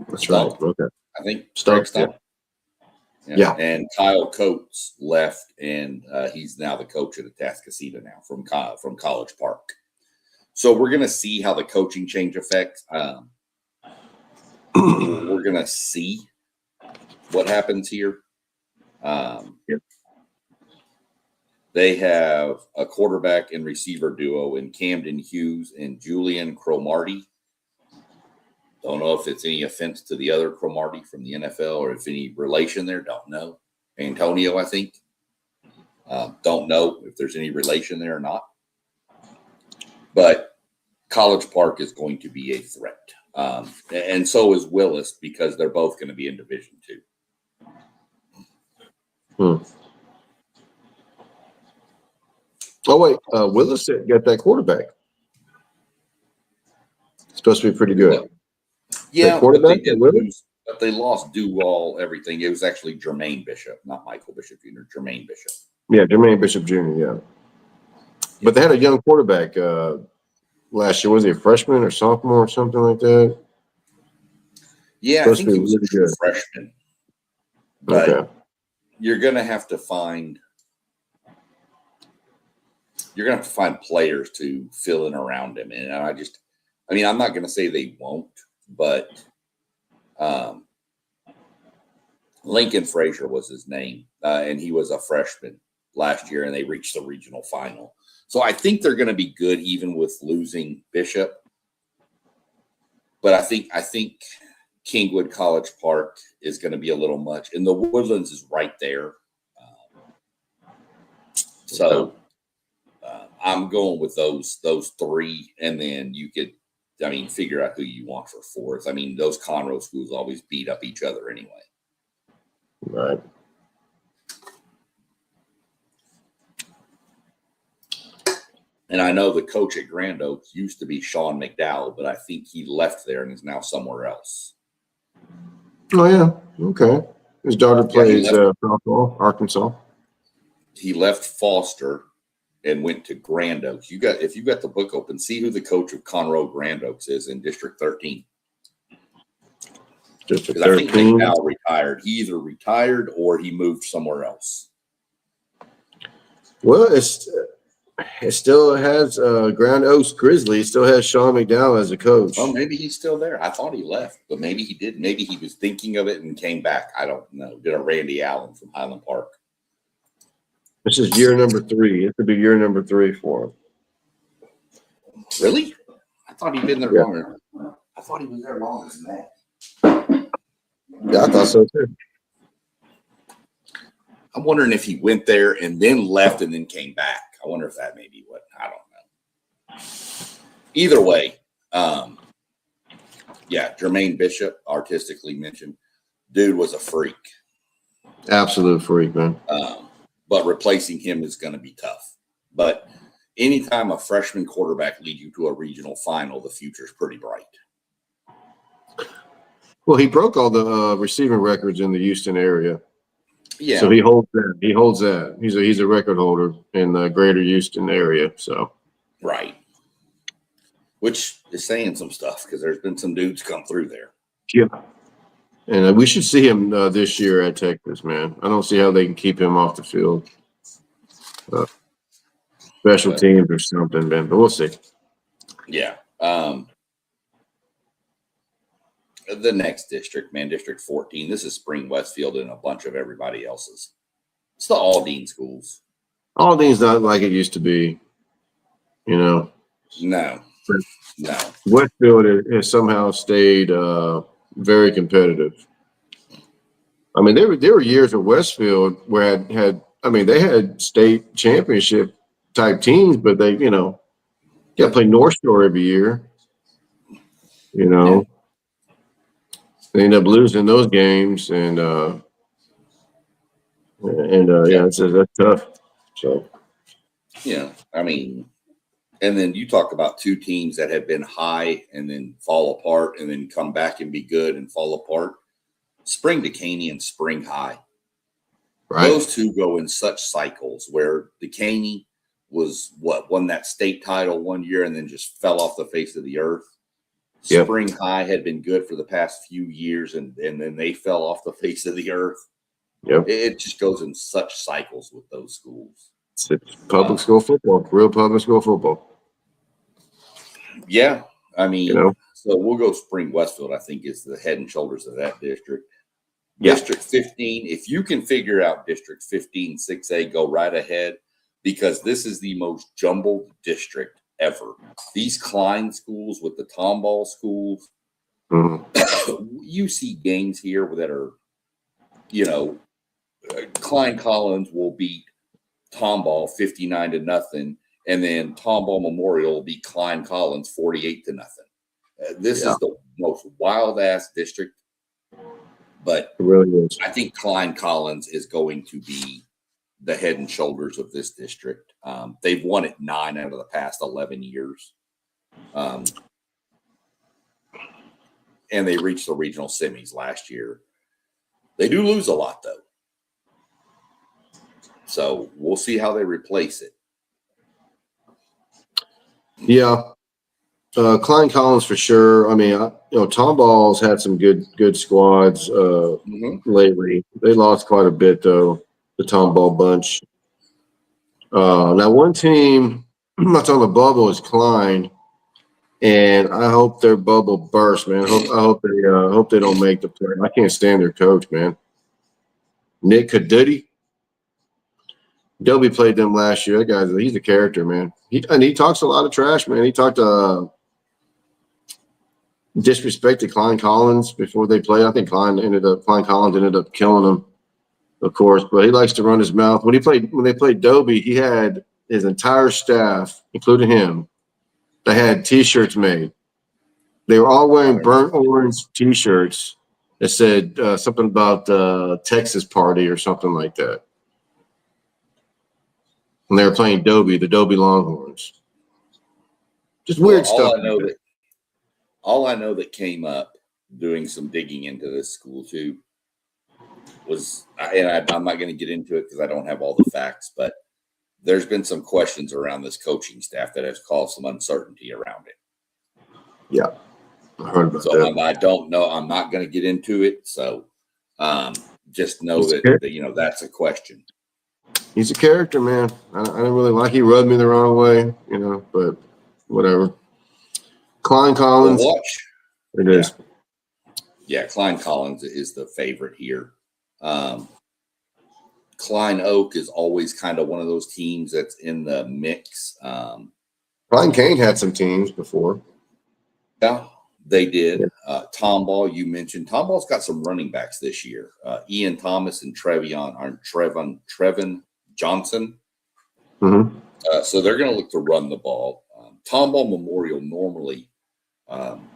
That's right. Okay. I think Stark. Yeah. And Kyle Coates left, and he's now the coach at Atascocita now from College Park. So we're going to see how the coaching change affects. We're going to see what happens here. They have a quarterback and receiver duo in Camden Hughes and Julian Cromartie. Don't know if it's any offense to the other Cromartie from the NFL or if any relation there. Don't know. Antonio, I think. Don't know if there's any relation there or not. But College Park is going to be a threat. And so is Willis because they're both going to be in Division II. Oh, wait. Willis got that quarterback. It's supposed to be pretty good. Yeah, quarterback but they lost Duval, everything. It was actually Jermaine Bishop, not Michael Bishop Jr., Jermaine Bishop. Yeah, Jermaine Bishop Jr., yeah. But they had a young quarterback last year. Was he a freshman or sophomore or something like that? Yeah, I think he was a true freshman. But okay. You're going to have to find players to fill in around him. And I'm not going to say they won't, but Lincoln Frazier was his name, and he was a freshman last year, and they reached the regional final. So I think they're going to be good even with losing Bishop. But I think Kingwood College Park is going to be a little much, and the Woodlands is right there. So I'm going with those three, and then you could, figure out who you want for fourth. Those Conroe schools always beat up each other anyway. Right. And I know the coach at Grand Oaks used to be Sean McDowell, but I think he left there and is now somewhere else. Oh, yeah. Okay. His daughter plays softball, Arkansas. He left Foster and went to Grand Oaks. If you got the book open, see who the coach of Conroe Grand Oaks is in District 13. District 13. I think 13. McDowell retired. He either retired or he moved somewhere else. Well, it still has Grand Oaks Grizzlies. Still has Sean McDowell as a coach. Well, maybe he's still there. I thought he left, but maybe he did. Maybe he was thinking of it and came back. I don't know. Did a Randy Allen from Highland Park. This is year number 3. It could be year number 3 for him. Really? I thought he'd been there longer. I thought he was there longer than that. Yeah, I thought so too. I'm wondering if he went there and then left and then came back. I wonder if that may be what. I don't know. Either way, Jermaine Bishop, artistically mentioned, dude was a freak. Absolute freak, man. But replacing him is going to be tough. But anytime a freshman quarterback leads you to a regional final, the future is pretty bright. Well, he broke all the receiving records in the Houston area. Yeah. So he holds that. He's a record holder in the greater Houston area. So. Right. Which is saying some stuff because there's been some dudes come through there. Yeah. And we should see him this year at Texas, man. I don't see how they can keep him off the field. Special teams or something, man. But we'll see. Yeah. The next district, man, District 14. This is Spring Westfield and a bunch of everybody else's. It's the Aldine schools. Aldine's not like it used to be, No. Westfield has somehow stayed very competitive. There were years at Westfield where they had state championship type teams, but they, got to play North Shore every year. They end up losing those games, and that's tough. So, I mean, and then you talk about two teams that have been high and then fall apart and then come back and be good and fall apart. Spring Decaney and Spring High. right. Those two go in such cycles where Decaney won that state title one year and then just fell off the face of the earth. Yep. Spring High had been good for the past few years and then they fell off the face of the earth. Yep. It just goes in such cycles with those schools. It's public school football, real public school football. Yeah. I mean, so we'll go Spring Westfield, I think, is the head and shoulders of that district. Yeah. District 15, if you can figure out District 15, 6A, go right ahead, because this is the most jumbled district ever. These Klein schools with the Tomball schools, you see games here that are, Klein Collins will beat Tomball 59-0, and then Tomball Memorial will beat Klein Collins 48-0. This is the most wild ass district, but it really is. I think Klein Collins is going to be the head and shoulders of this district. They've won it 9 out of the past 11 years. And they reached the regional semis last year. They do lose a lot, though. So we'll see how they replace it. Yeah. Klein Collins for sure. I mean, Tomball's had some good squads lately. They lost quite a bit, though, the Tomball bunch. Now, one team that's on the bubble is Klein, and I hope their bubble bursts, man. I hope they don't make the play. I can't stand their coach, man. Nick Cadutti. Dobie played them last year. That guy, he's a character, man. He talks a lot of trash, man. He talked disrespected Klein Collins before they played. I think Klein Collins ended up killing him, of course. But he likes to run his mouth. When they played Dobie, he had his entire staff, including him, that had T-shirts made. They were all wearing burnt orange T-shirts that said something about Texas Party or something like that. And they were playing Dobie, the Dobie Longhorns. Just weird stuff. All I know that came up doing some digging into this school too was, and I'm not going to get into it because I don't have all the facts, but there's been some questions around this coaching staff that has caused some uncertainty around it. Yeah, I heard about that. I don't know. I'm not going to get into it. So just know that that's a question. He's a character, man. I don't really like. He rubbed me the wrong way, but whatever. Klein Collins. Well, watch. It is. Yeah, Klein Collins is the favorite here. Klein Oak is always kind of one of those teams that's in the mix. Klein Kane had some teams before. Yeah, they did. Yeah. Tomball, you mentioned. Tomball's got some running backs this year. Ian Thomas and Trevin Johnson. Mm-hmm. So they're going to look to run the ball. Tomball Memorial normally,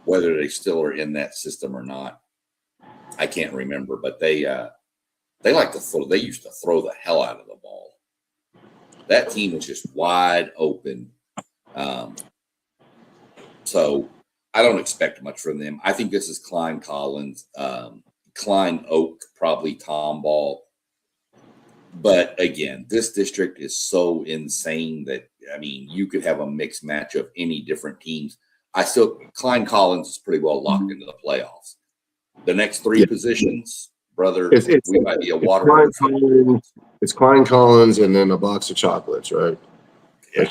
whether they still are in that system or not, I can't remember, but they like to throw. They used to throw the hell out of the ball. That team was just wide open. So I don't expect much from them. I think this is Klein Collins, Klein Oak, probably Tomball. But again, this district is so insane that, you could have a mixed match of any different teams. Klein Collins is pretty well locked into the playoffs. The next 3 positions, brother, we might be a water. It's Klein Collins and then a box of chocolates, right? Yeah,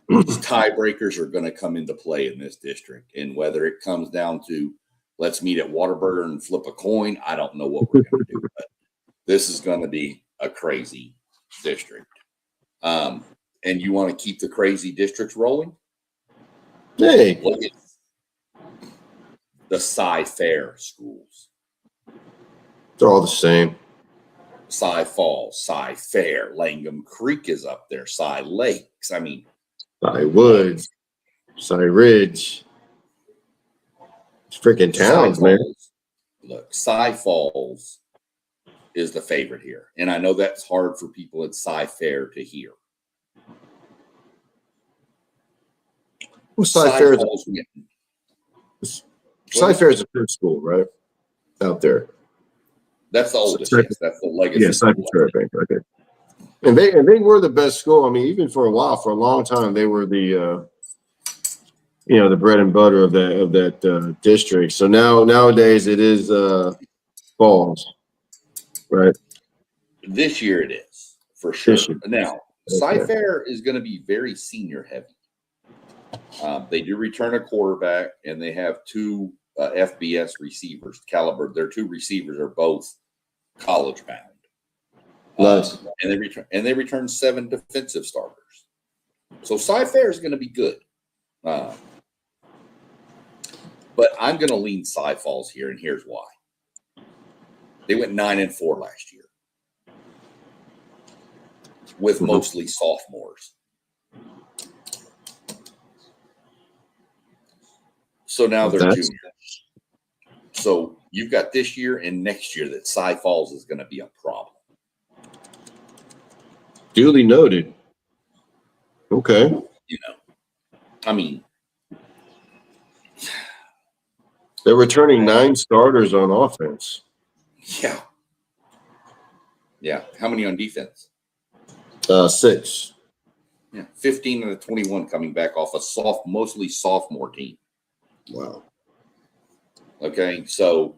tiebreakers are going to come into play in this district. And whether it comes down to let's meet at Whataburger and flip a coin, I don't know what we're going to do. But this is going to be a crazy district. And you want to keep the crazy districts rolling? Hey. Look at the Sci-Fair schools. They're all the same. Cy Falls, Cy Fair, Langham Creek is up there, Cy Lakes. I mean, Cy Woods, Cy Ridge. It's freaking towns, man. Look, Cy Falls is the favorite here. And I know that's hard for people at Cy Fair to hear. Well, Cy Fair is a good school, right? Out there. That's the oldest. Yes, that's the legacy. Yeah, Cy Fair, I think. Okay. And they were the best school. I mean, even for a while, for a long time, they were the the bread and butter of that district. So nowadays it is Falls, right? This year it is for sure. Now, Cy Fair is going to be very senior heavy. They do return a quarterback, and they have two FBS receivers caliber. Their two receivers are both college bound. Nice. And they return 7 defensive starters. So Cy Fair is going to be good. But I'm going to lean Cy Falls here, and here's why. They went 9-4 last year with mostly sophomores. So now they're juniors. So you've got this year and next year that Cy Falls is going to be a problem. Duly noted. Okay. I mean, they're returning 9 starters on offense. Yeah. Yeah. How many on defense? 6. Yeah. 15 of the 21 coming back off a mostly sophomore team. Wow. Okay. So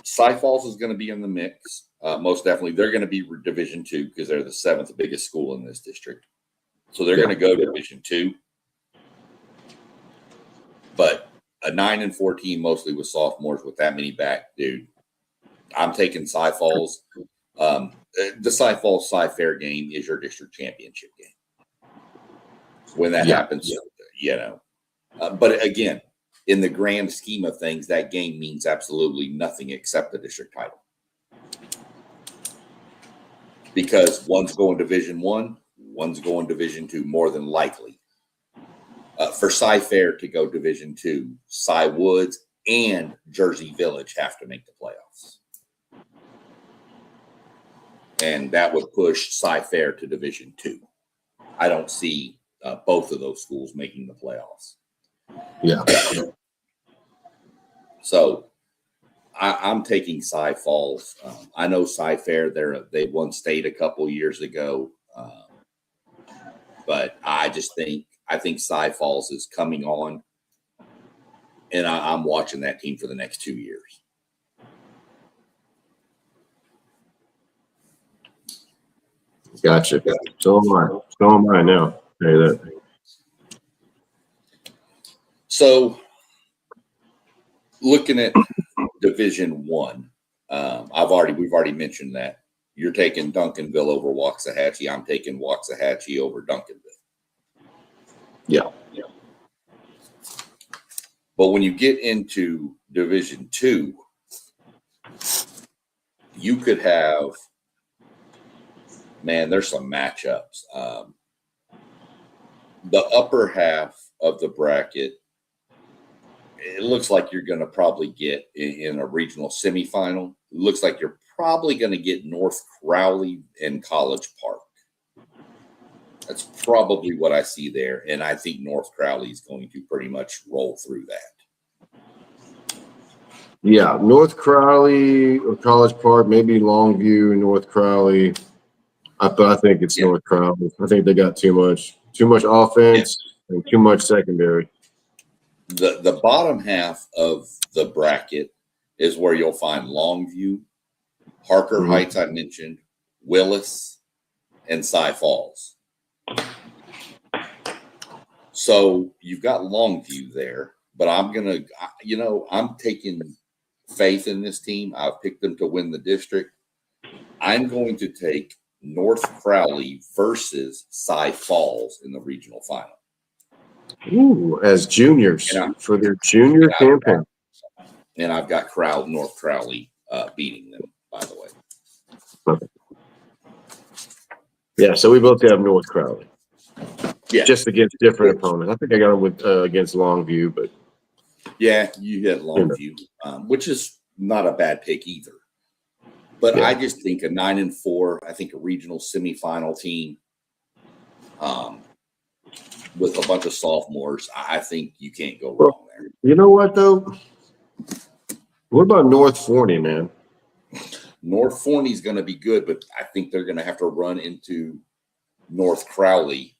Cy Falls is going to be in the mix. Most definitely. They're going to be Division II because they're the 7th biggest school in this district. So they're going to go to Division II. But a 9-4 team, mostly with sophomores with that many back, dude, I'm taking Cy Falls. The Cy Falls Cy Fair game is your district championship game. When that happens, but again, in the grand scheme of things, that game means absolutely nothing except the district title. Because one's going Division I, one's going Division II, more than likely. For Cy Fair to go Division II, Cy Woods and Jersey Village have to make the playoffs. And that would push Cy Fair to Division II. I don't see both of those schools making the playoffs. Yeah. So I'm taking Cy Falls. I know Cy Fair, they won state a couple years ago. But I think Cy Falls is coming on, and I'm watching that team for the next 2 years. Gotcha. So am I now. Say that. So, looking at Division I, we've already mentioned that you're taking Duncanville over Waxahachie. I'm taking Waxahachie over Duncanville. Yeah. But when you get into Division II, you could have, there's some matchups. The upper half of the bracket, it looks like you're going to probably get in a regional semifinal. It looks like you're probably going to get North Crowley and College Park. That's probably what I see there. And I think North Crowley is going to pretty much roll through that. Yeah, North Crowley or College Park, maybe Longview, North Crowley. I think it's North Crowley. I think they got too much offense and too much secondary. The bottom half of the bracket is where you'll find Longview, Harker Heights, I mentioned, Willis, and Cy Falls. So you've got Longview there, but I'm taking faith in this team. I've picked them to win the district. I'm going to take North Crowley versus Cy Falls in the regional final. Ooh, as juniors for their junior campaign. And I've got North Crowley beating them, by the way. Okay. Yeah, so we both have North Crowley. Yeah, Just against different opponents. I think I got him with against Longview, but yeah, you had Longview, which is not a bad pick either. But yeah. I just think a 9-4. I think a regional semifinal team, with a bunch of sophomores. I think you can't go wrong there. You know what though? What about North Forney, man? North Forney's going to be good, but I think they're going to have to run into North Crowley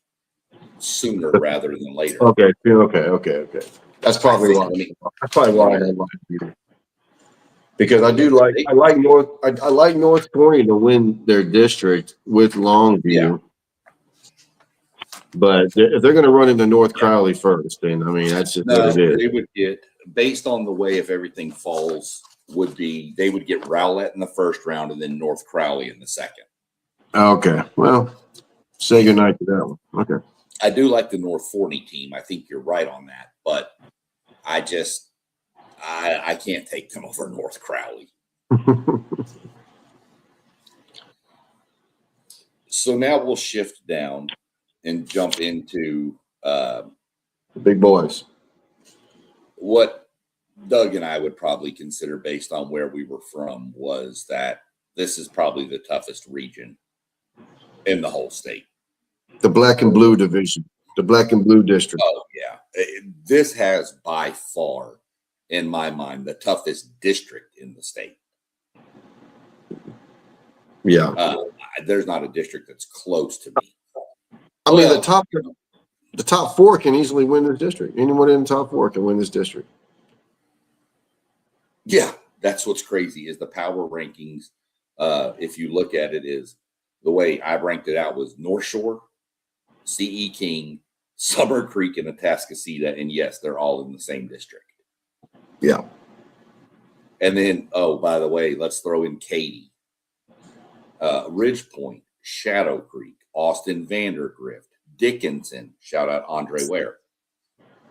sooner rather than later. Okay. That's probably why. That's probably why I don't like either. Because I like North Forney to win their district with Longview. Yeah. But if they're going to run into North Crowley first, then I mean that's just what it is. They would get, based on the way if everything falls, they would get Rowlett in the first round and then North Crowley in the second. Okay. Well, say goodnight to that one. Okay. I do like the North Forney team. I think you're right on that, but I can't take them over North Crowley. So now we'll shift down and jump into the big boys. What Doug and I would probably consider, based on where we were from, was that this is probably the toughest region in the whole state. The black and blue division, the black and blue district. Oh, yeah. This has by far, in my mind, the toughest district in the state. Yeah. There's not a district that's close to me. I mean, the top four can easily win this district. Anyone in the top four can win this district. Yeah, that's what's crazy is the power rankings. If you look at it, is the way I ranked it out was North Shore, C.E. King, Summer Creek, and Atascocita, and yes, they're all in the same district. Yeah. And then, by the way, let's throw in Katy, Ridge Point, Shadow Creek, Austin Vandergrift, Dickinson. Shout out Andre Ware.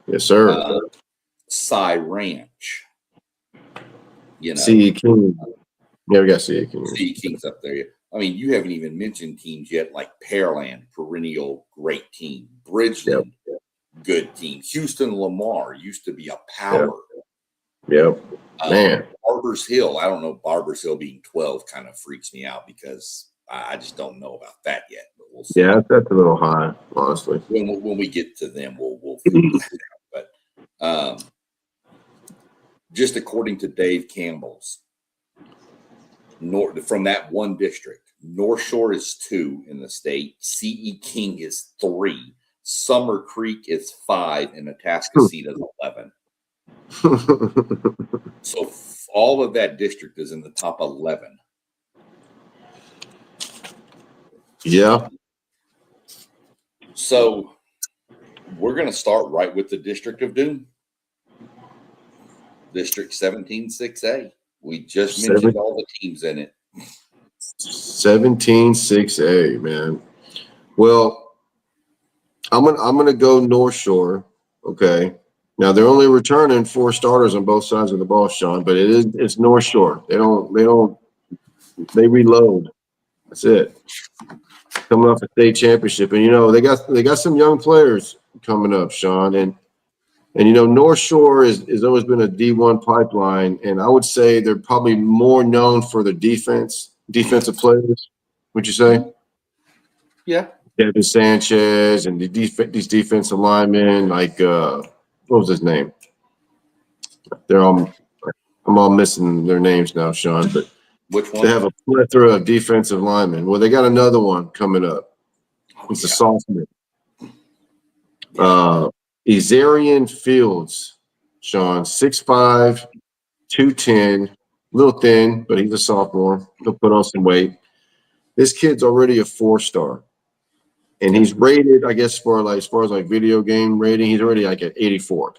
Yes, sir. Cy Ranch. You know, C.E. King. Yeah, we got C.E. King. C.E. King's up there. I mean, you haven't even mentioned teams yet like Pearland, perennial great team. Bridgeland, good team. Houston Lamar used to be a power. Yep. Man. Barbers Hill. I don't know. Barbers Hill being 12 kind of freaks me out because I just don't know about that yet. But we'll see. Yeah, that's a little high, honestly. When we get to them, we'll figure that out. But just according to Dave Campbell's, from that one district, North Shore is 2 in the state. C.E. King is 3. Summer Creek is 5, and Atascocita is 11. So all of that district is in the top 11. Yeah. So we're going to start right with the District of Doom. District 17-6A. We just mentioned all the teams in it. 17-6A, man. Well, I'm gonna go North Shore. Okay. Now they're only returning 4 starters on both sides of the ball, Sean, but it's North Shore. They reload. That's it. Coming off a state championship. And they got some young players coming up, Sean. And North Shore has always been a D1 pipeline, and I would say they're probably more known for their defensive players. Would you say? Yeah. Devin Sanchez and these defensive linemen, like what was his name? I'm all missing their names now, Sean. But which one? They have a plethora of defensive linemen. Well, they got another one coming up. It's a sophomore. Ezarian Fields, Sean, 6'5", 210, little thin, but he's a sophomore. He'll put on some weight. This kid's already a 4-star, and he's rated, I guess, as far as video game rating, he's already like at 84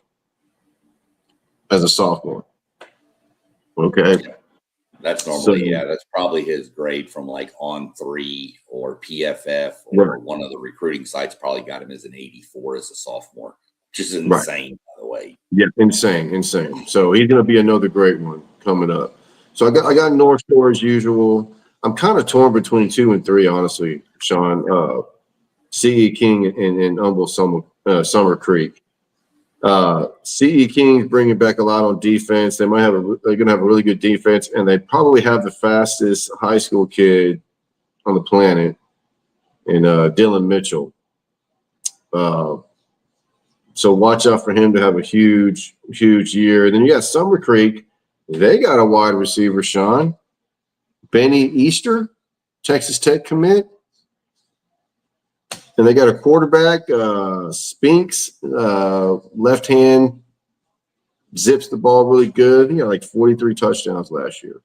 as a sophomore. Okay. That's normally, that's probably his grade from On3 or PFF or one of the recruiting sites probably got him as an 84 as a sophomore, which is insane, by the way. Yeah, insane. So he's going to be another great one coming up. So I got North Shore as usual. I'm kind of torn between 2 and 3, honestly, Sean. CE King and Humble Summer Creek. CE King's bringing back a lot on defense. They're going to have a really good defense, and they probably have the fastest high school kid on the planet, in Dylan Mitchell. So watch out for him to have a huge, huge year. And then you got Summer Creek. They got a wide receiver, Sean. Benny Easter, Texas Tech commit. And they got a quarterback, Spinks, left hand, zips the ball really good. He got like 43 touchdowns last year.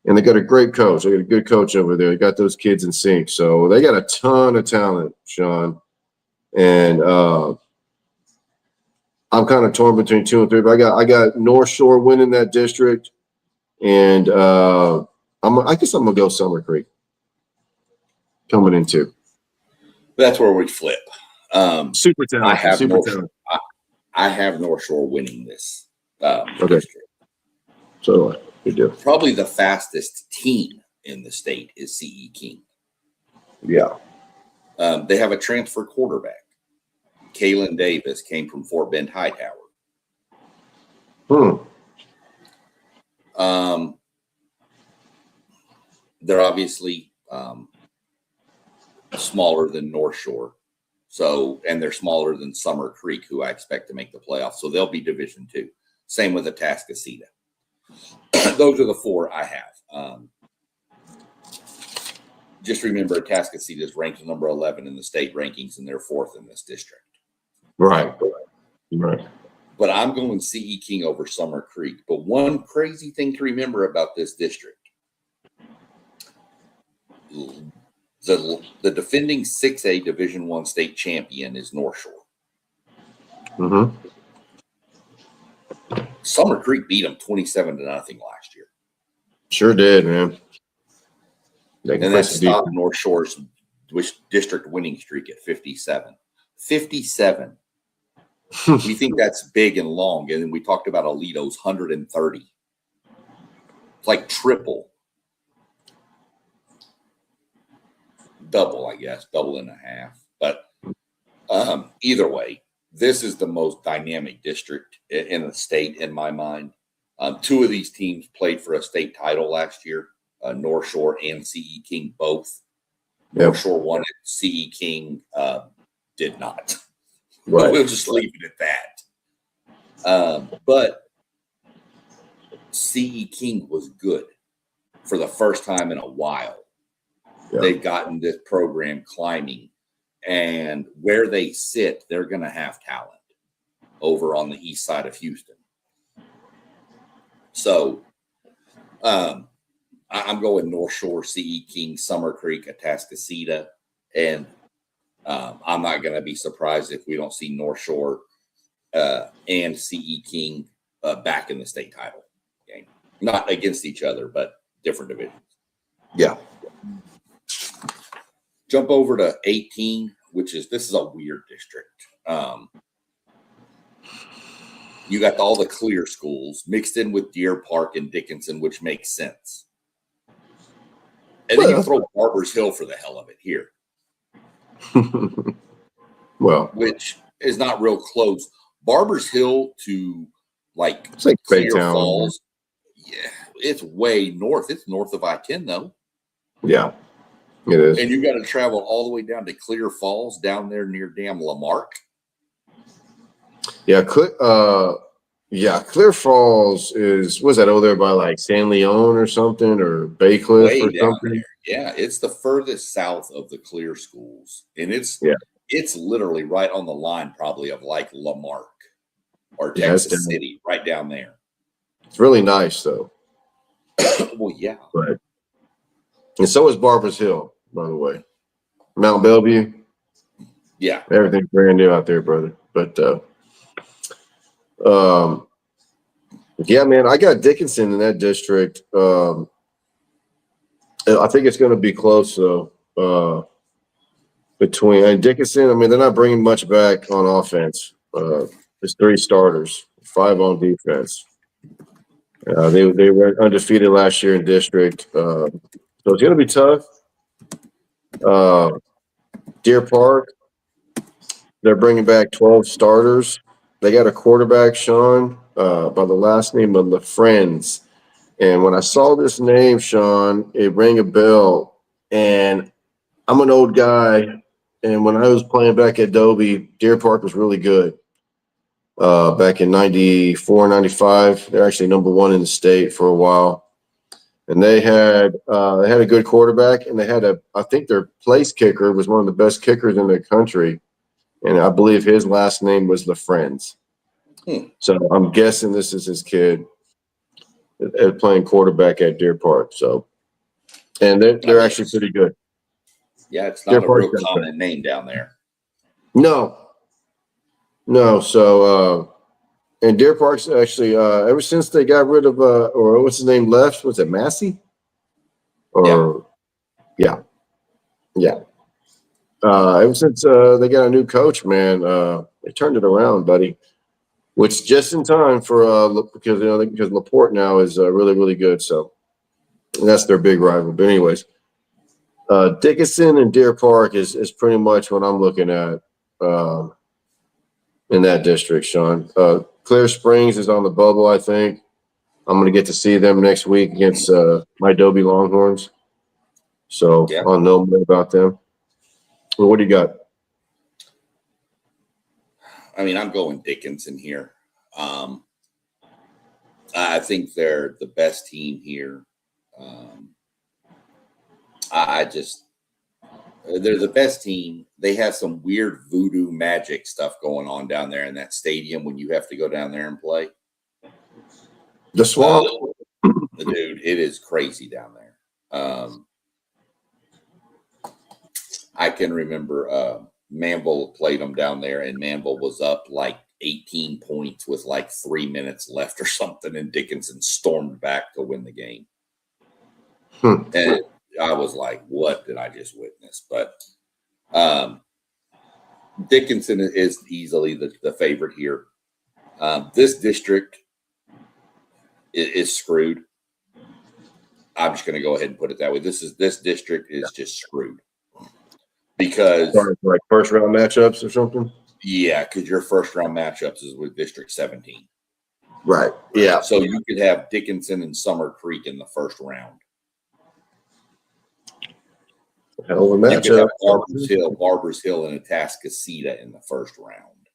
And they got a great coach. They got a good coach over there. They got those kids in sync. So they got a ton of talent, Sean. And I'm kind of torn between 2 and 3, but I got North Shore winning that district. And I guess I'm gonna go Summer Creek coming in 2. That's where we flip. Super talented. I have North Shore winning this Okay. district. So good deal. Probably the fastest team in the state is CE King. Yeah. They have a transfer quarterback. Kalen Davis came from Fort Bend Hightower. They're obviously smaller than North Shore. So, and they're smaller than Summer Creek, who I expect to make the playoffs. So they'll be Division II. Same with Atascocita. Those are the 4 I have. Just remember, Atascocita is ranked number 11 in the state rankings, and they're 4th in this district. Right. But I'm going CE King over Summer Creek. But one crazy thing to remember about this district, the defending 6A Division I state champion is North Shore. Mm-hmm. Summer Creek beat them 27-0 last year. Sure did, man. And that stopped North Shore's district winning streak at 57. 57. We think that's big and long. And then we talked about Alito's 130. It's like triple. Double, I guess. Double and a half. But either way, this is the most dynamic district in the state, in my mind. 2 of these teams played for a state title last year. North Shore and CE King both. Yep. North Shore won it. CE King did not. Right. We'll just leave it at that. But CE King was good for the first time in a while. Yep. They've gotten this program climbing. And where they sit, they're going to have talent over on the east side of Houston. So I'm going North Shore, CE King, Summer Creek, Atascocita, and I'm not going to be surprised if we don't see North Shore and CE King back in the state title game. Not against each other, but different divisions. Yeah. Jump over to 18, this is a weird district. You got all the clear schools mixed in with Deer Park and Dickinson, which makes sense. And then you throw Barbers Hill for the hell of it here. Well, which is not real close. Barbers Hill to it's like Clear Baytown. Falls. Yeah, it's way north. It's north of I-10 though. Yeah, it is. And you got to travel all the way down to Clear Falls, down there near damn Lamarck. Yeah, Clear Falls was that over there by like San Leon or something, or Bay Cliff Way or down something? there. Yeah, it's the furthest south of the clear schools. And it's literally right on the line probably of like Lamarck or Texas City, right down there. It's really nice though. Well, yeah. Right. And so is Barbers Hill, by the way. Mount Bellevue. Yeah. Everything's brand new out there, brother. But yeah, man, I got Dickinson in that district. I think it's going to be close though. Between Dickinson, I mean, they're not bringing much back on offense. It's 3 starters, 5 on defense. They were undefeated last year in district. So it's going to be tough. Deer Park, they're bringing back 12 starters. They got a quarterback, Sean, by the last name of LaFriends. And when I saw this name, Sean, it rang a bell. And I'm an old guy. And when I was playing back at Dobie, Deer Park was really good. Back in 94, 95, they're actually number one in the state for a while. And they had a good quarterback, and I think their place kicker was one of the best kickers in the country. And I believe his last name was LaFriends. So I'm guessing this is his kid playing quarterback at Deer Park. So, and they're actually pretty good. Yeah, it's not a real common name down there. No. So, and Deer Park's actually ever since they got rid of or what's his name left, was it Massey? Yeah. Ever since they got a new coach, man, they turned it around, buddy. Which just in time for because Laporte now is really, really good. So that's their big rival. But anyways, Dickinson and Deer Park is pretty much what I'm looking at in that district, Sean. Clear Springs is on the bubble, I think. I'm going to get to see them next week against my Dobie Longhorns. So I'll know more about them. Well, what do you got? I mean, I'm going Dickinson here. I think they're the best team here. They're the best team. They have some weird voodoo magic stuff going on down there in that stadium when you have to go down there and play. The Swamp. Dude, it is crazy down there. I can remember Manville played them down there, and Manville was up like 18 points with like 3 minutes left or something, and Dickinson stormed back to win the game. And I was like, what did I just witness? But Dickinson is easily the favorite here. This district is screwed. I'm just going to go ahead and put it that way. This district is just screwed. Because like first round matchups or something? Yeah, because your first round matchups is with District 17. Right. Yeah. So you could have Dickinson and Summer Creek in the first round. Hell of a matchup. You could have Barbers Hill and Atascocita in the first round.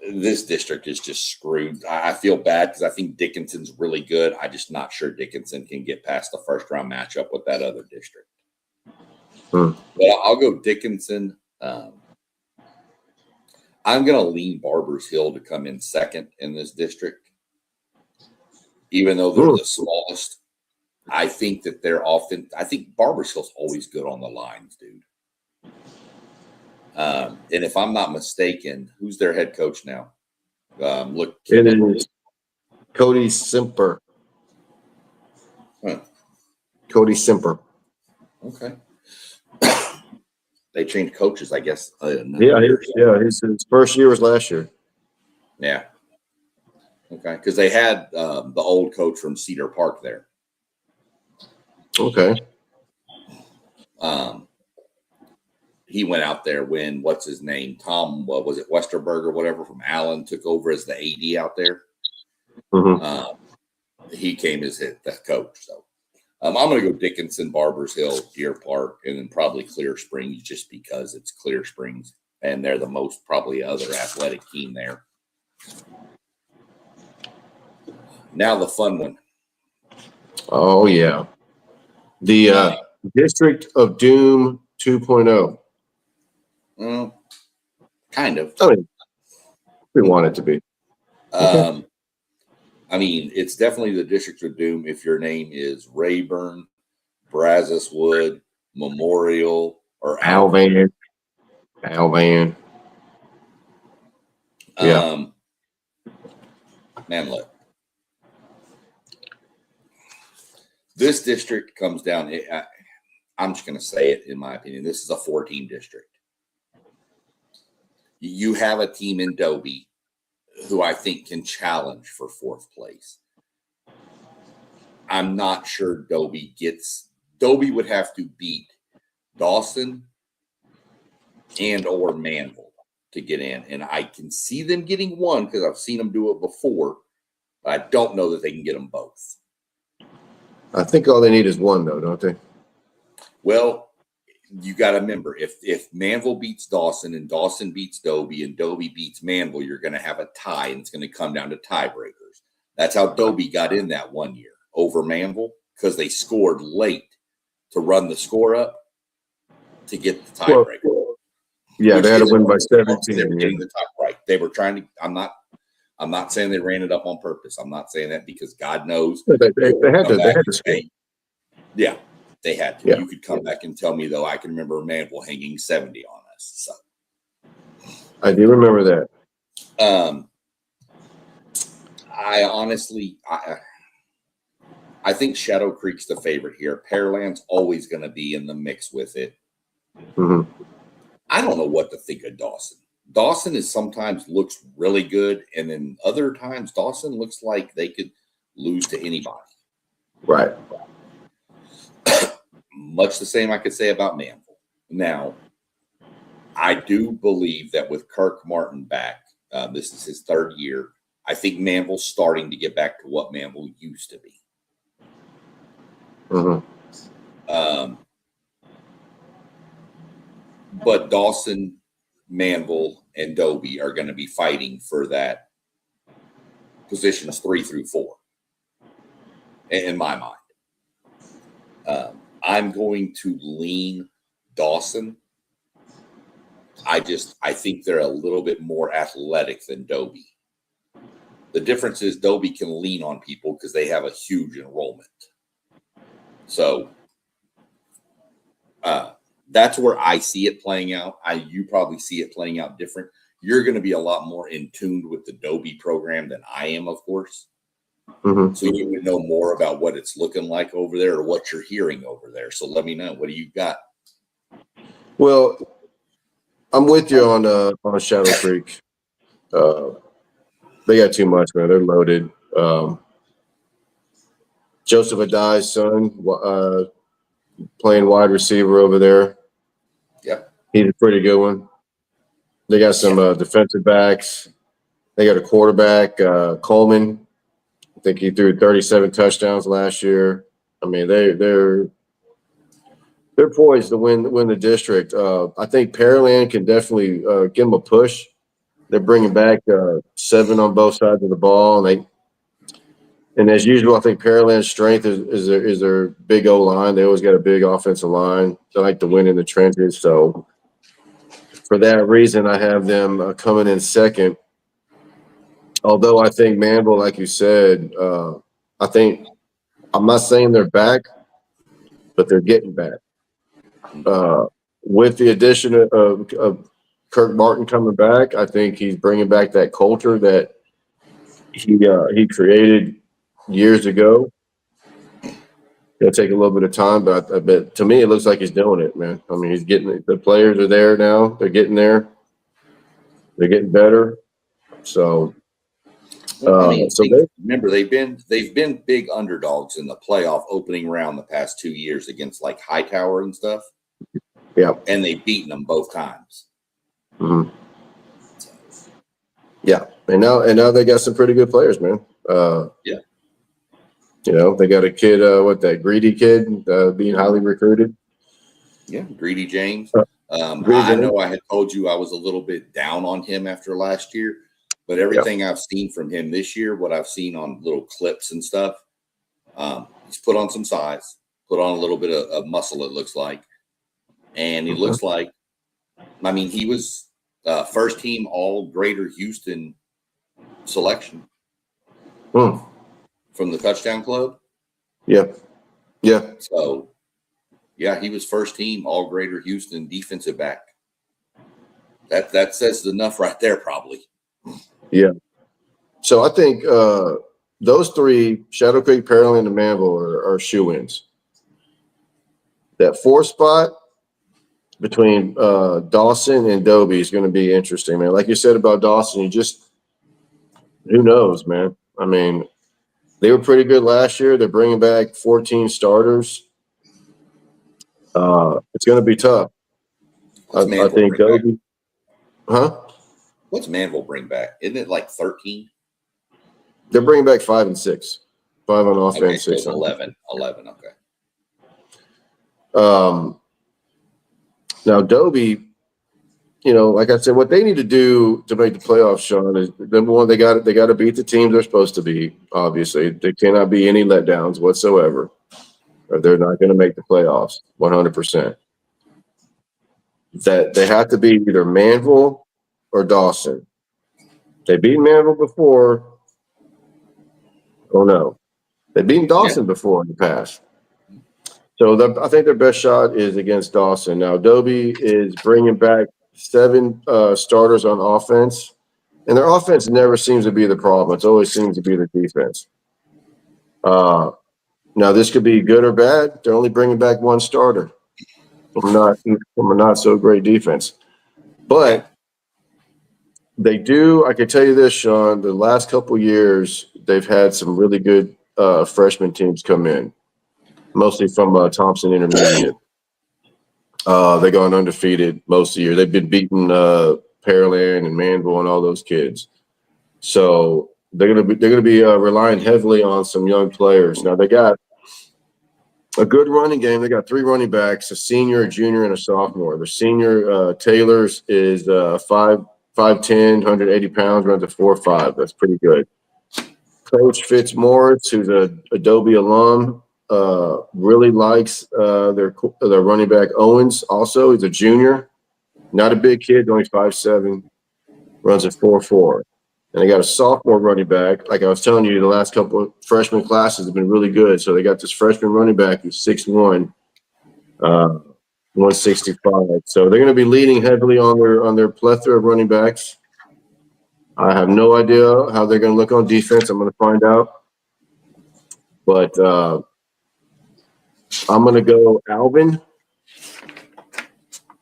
This district is just screwed. I feel bad because I think Dickinson's really good. I'm just not sure Dickinson can get past the first round matchup with that other district. But I'll go Dickinson. I'm going to lean Barbers Hill to come in second in this district. Even though they're the smallest, I think that their offense, I think Barbers Hill's always good on the lines, dude. And if I'm not mistaken, who's their head coach now? It is Cody Simper. Cody Simper. Okay. They changed coaches, I guess. His first year was last year. Yeah. Okay, because they had the old coach from Cedar Park there. Okay. He went out there when what's his name? Tom, what was it, Westerberg or whatever from Allen took over as the AD out there. He came as the coach. So I'm going to go Dickinson, Barbers Hill, Deer Park, and then probably Clear Springs just because it's Clear Springs and they're the most probably other athletic team there. Now the fun one. Oh, yeah. The District of Doom 2.0. Well, kind of. I mean, we want it to be. I mean, it's definitely the District of Doom if your name is Rayburn, Brazos Wood, Memorial, or Alvan. Yeah. Man, look. This district comes down. I'm just going to say it, in my opinion. This is a 4-team district. You have a team in Dobie who I think can challenge for 4th place. I'm not sure Dobie would have to beat Dawson and or Manville to get in. And I can see them getting one because I've seen them do it before. But I don't know that they can get them both. I think all they need is one, though, don't they? Well, you got to remember, if Manville beats Dawson and Dawson beats Dobie and Dobie beats Manville, you're going to have a tie, and it's going to come down to tiebreakers. That's how Dobie got in that one year over Manville, because they scored late to run the score up to get the tiebreaker. Well, yeah, they had to win by 17. They were getting the top right. They were trying to. I'm not saying they ran it up on purpose. I'm not saying that because God knows they had to score. Yeah, they had to. Yeah. You could come back and tell me, though. I can remember Manville hanging 70 on us. So I do remember that. I honestly, I think Shadow Creek's the favorite here. Pearland's always going to be in the mix with it. Mm-hmm. I don't know what to think of Dawson. Dawson is sometimes looks really good, and then other times Dawson looks like they could lose to anybody. Right. Much the same I could say about Manville. Now, I do believe that with Kirk Martin back, this is his 3rd year. I think Manville's starting to get back to what Manville used to be. Mm-hmm. But Dawson, Manville, and Dobie are going to be fighting for that positions 3 through 4, in my mind. I'm going to lean Dawson. I think they're a little bit more athletic than Dobie. The difference is Dobie can lean on people because they have a huge enrollment. So that's where I see it playing out. You probably see it playing out different. You're going to be a lot more in tune with the Dobie program than I am, of course. Mm-hmm. So you would know more about what it's looking like over there or what you're hearing over there. So let me know. What do you got? Well, I'm with you on Shadow Creek. They got too much, man. They're loaded. Joseph Adai's son, playing wide receiver over there. Yep. He's a pretty good one. They got some defensive backs. They got a quarterback, Coleman. I think he threw 37 touchdowns last year. I mean, they're poised to win the district. I think Pearland can definitely give them a push. They're bringing back 7 on both sides of the ball, and as usual, I think Pearland's strength is their big O line. They always got a big offensive line. They like to win in the trenches. So for that reason, I have them coming in second. Although I think Manville, like you said, I'm not saying they're back, but they're getting back. With the addition of Kirk Martin coming back, I think he's bringing back that culture that he created years ago. It'll take a little bit of time, but I bet to me it looks like he's doing it, man. I mean, he's getting the players are there now. They're getting there. They're getting better. So, remember they've been big underdogs in the playoff opening round the past 2 years against like Hightower and stuff. Yeah, and they've beaten them both times. Mm-hmm. Yeah, and now they got some pretty good players, man. Yeah. You know, they got a kid, that greedy kid being highly recruited. Yeah, Greedy James. Greedy I James. know I had told you I was a little bit down on him after last year, but everything I've seen from him this year, what I've seen on little clips and stuff, he's put on some size, put on a little bit of muscle, it looks like. And he looks like, I mean, he was first team all Greater Houston selection from the Touchdown Club. Yeah. So, yeah, he was first team all Greater Houston defensive back. That says enough right there, probably. Yeah. So I think those 3, Shadow Creek, Pearland, and Manville, are shoe-ins. That 4th spot between Dawson and Dobie is going to be interesting, man. Like you said about Dawson, Who knows, man? I mean, they were pretty good last year. They're bringing back 14 starters. It's going to be tough. What's I Manville think bring back? Dobie, huh? What's Manville bring back? Isn't it like 13? They're bringing back 5 and 6, 5 on Okay, offense, so 6 it's on 11. 11, okay. Now Dobie, like I said, what they need to do to make the playoffs, Sean, is number one, they got to beat the teams they're supposed to beat. Obviously, there cannot be any letdowns whatsoever, or they're not going to make the playoffs 100%. That they have to beat either Manville or Dawson. They beat Manville before. Oh no, they've beaten Dawson before in the past. So I think their best shot is against Dawson. Now Dobie is bringing back 7 starters on offense, and their offense never seems to be the problem. It always seems to be the defense. Now this could be good or bad. They're only bringing back 1 starter from a not so great defense, but they do. I can tell you this, Sean. The last couple years, they've had some really good freshman teams come in, mostly from Thompson Intermediate. They've gone undefeated most of the year. They've been beating Pearland and Manville and all those kids. So they're gonna be relying heavily on some young players. Now they got a good running game. They got 3 running backs: a senior, a junior, and a sophomore. The senior Taylor's is 5'10", 180 pounds, runs a 4.5. That's pretty good. Coach Fitzmaurice, who's a Adobe alum, really likes their running back Owens. Also, he's a junior, not a big kid, only 5'7", runs a 4.4. And they got a sophomore running back. Like I was telling you, the last couple of freshman classes have been really good. So they got this freshman running back who's 6'1", 165. So they're going to be leaning heavily on their plethora of running backs. I have no idea how they're going to look on defense. I'm going to find out. But I'm going to go Alvin,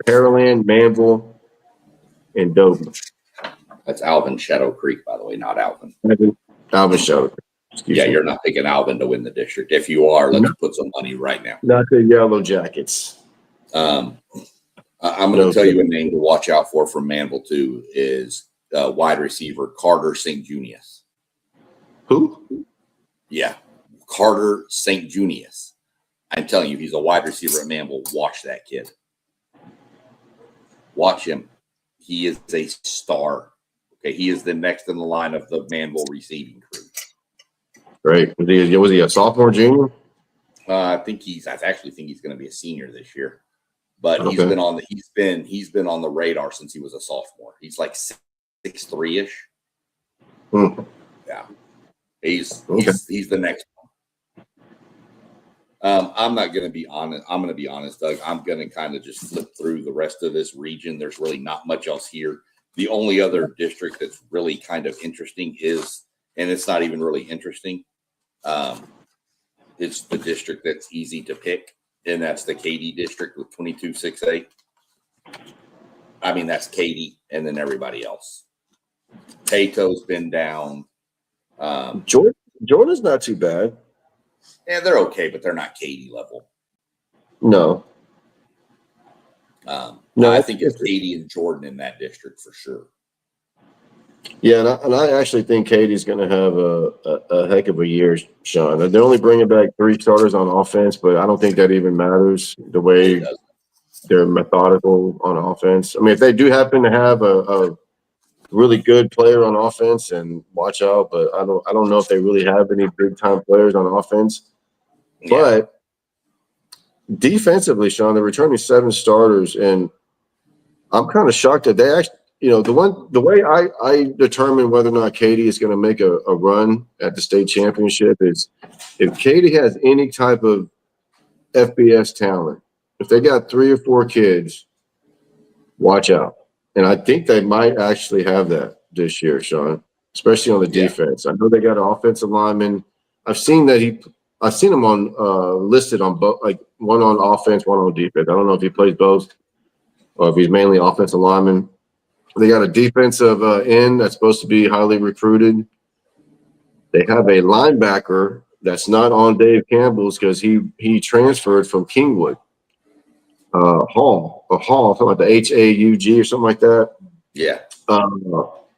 Pearland, Manville, and Dobie. That's Alvin Shadow Creek, by the way, not Alvin. Alvin Shadow Creek. Excuse me. You're not picking Alvin to win the district. If you are, let's put some money right now. Not the Yellow Jackets. I'm going to tell you a name to watch out for from Manville, too, is wide receiver Carter St. Junius. Who? Yeah, Carter St. Junius. I'm telling you, he's a wide receiver at Manville. Watch that kid. Watch him. He is a star. Okay, he is the next in the line of the Manville receiving crew. Right. Was he a sophomore, junior? I actually think he's going to be a senior this year, but he's been on the radar since he was a sophomore. He's like 6'3" Yeah, he's the next one. I'm not going to be honest. I'm going to be honest, Doug. I'm going to kind of just flip through the rest of this region. There's really not much else here. The only other district that's really kind of interesting is, and it's not even really interesting, it's the district that's easy to pick, and that's the Katy district with 22-6A. I mean, that's Katy and then everybody else. Tato's been down. Jordan's not too bad. Yeah, they're okay, but they're not Katy level. No. No, I think it's Katy and Jordan in that district for sure. Yeah, and I actually think Katie's going to have a heck of a year, Sean. They're only bringing back 3 starters on offense, but I don't think that even matters the way they're methodical on offense. I mean, if they do happen to have a really good player on offense, and watch out, but I don't know if they really have any big time players on offense. Yeah. But defensively, Sean, they're returning 7 starters, and I'm kind of shocked that they actually. The way I determine whether or not Katy is going to make a run at the state championship is if Katy has any type of FBS talent. If they got 3 or 4 kids, watch out. And I think they might actually have that this year, Sean, especially on the defense. I know they got an offensive lineman. I've seen him on listed on both, like one on offense, one on defense. I don't know if he plays both or if he's mainly offensive lineman. They got a defensive end that's supposed to be highly recruited. They have a linebacker that's not on Dave Campbell's because he transferred from Kingwood. Hall, something like the HAUG or something like that. Yeah.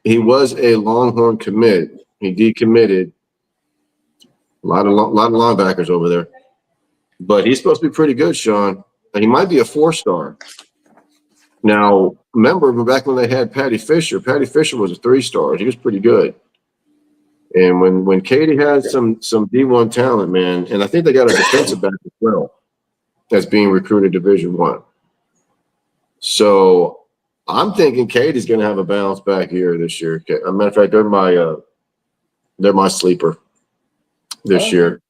He was a Longhorn commit. He decommitted. A lot of linebackers over there, but he's supposed to be pretty good, Sean. And he might be a 4-star. Now, remember back when they had Patty Fisher was a 3-star. He was pretty good. And when Katie had some D1 talent, man, and I think they got a defensive back as well that's being recruited Division I. So I'm thinking Katie's going to have a bounce back here this year. As a matter of fact, they're my sleeper this year,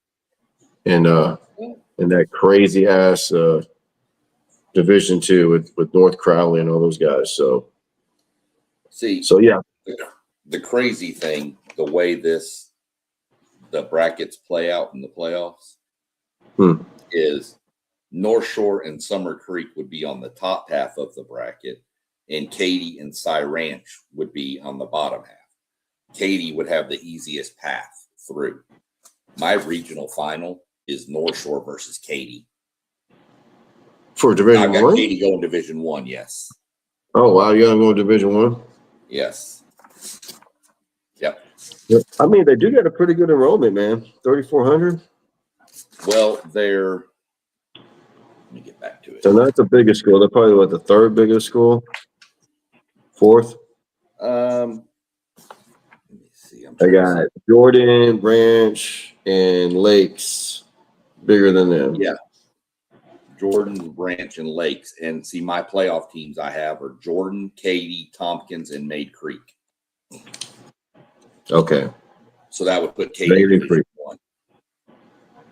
and that crazy ass Division II with North Crowley and all those guys. So yeah, the crazy thing, the way the brackets play out in the playoffs is North Shore and Summer Creek would be on the top half of the bracket, and Katy and Cy Ranch would be on the bottom half. Katy would have the easiest path through. My regional final is North Shore versus Katy. For Division I got I? Katy going Division I, yes. Oh, wow. You got to go Division I? Yes. Yep. I mean, they do get a pretty good enrollment, man. 3,400. Well, let me get back to it. So that's the biggest school. They're probably the third biggest school? Fourth? Let me see. I got Jordan, Branch, and Lakes bigger than them. Yeah. Jordan, Branch, and Lakes. And see, my playoff teams I have are Jordan, Katy, Tompkins, and Maid Creek. Okay. So that would put Katy in Division I.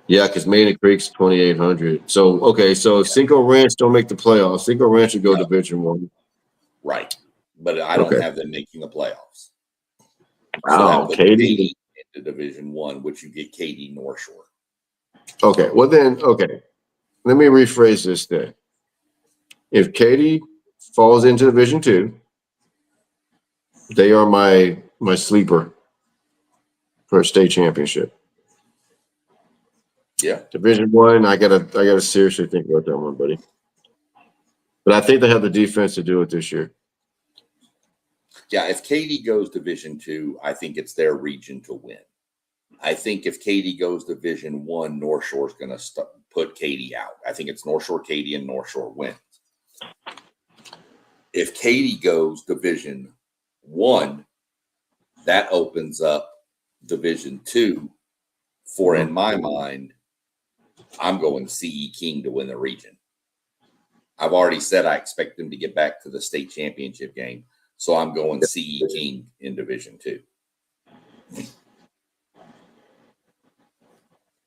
Yeah, because Maiden Creek's 2,800. So, okay, so if Cinco Ranch don't make the playoffs, Cinco Ranch would go Division I. Right. But I don't have them making the playoffs. Wow, so Katy into Division I, which you get Katy North Shore. Okay, well then, okay. Let me rephrase this then. If Katy falls into Division II, they are my sleeper for a state championship. Yeah. Division I, I gotta seriously think about that one, buddy. But I think they have the defense to do it this year. Yeah, if Katy goes Division II, I think it's their region to win. I think if Katy goes Division I, North Shore's going to put Katy out. I think it's North Shore, Katy, and North Shore wins. If Katy goes Division I, that opens up Division II for, in my mind, I'm going CE King to win the region. I've already said I expect them to get back to the state championship game. So I'm going CE King in Division II.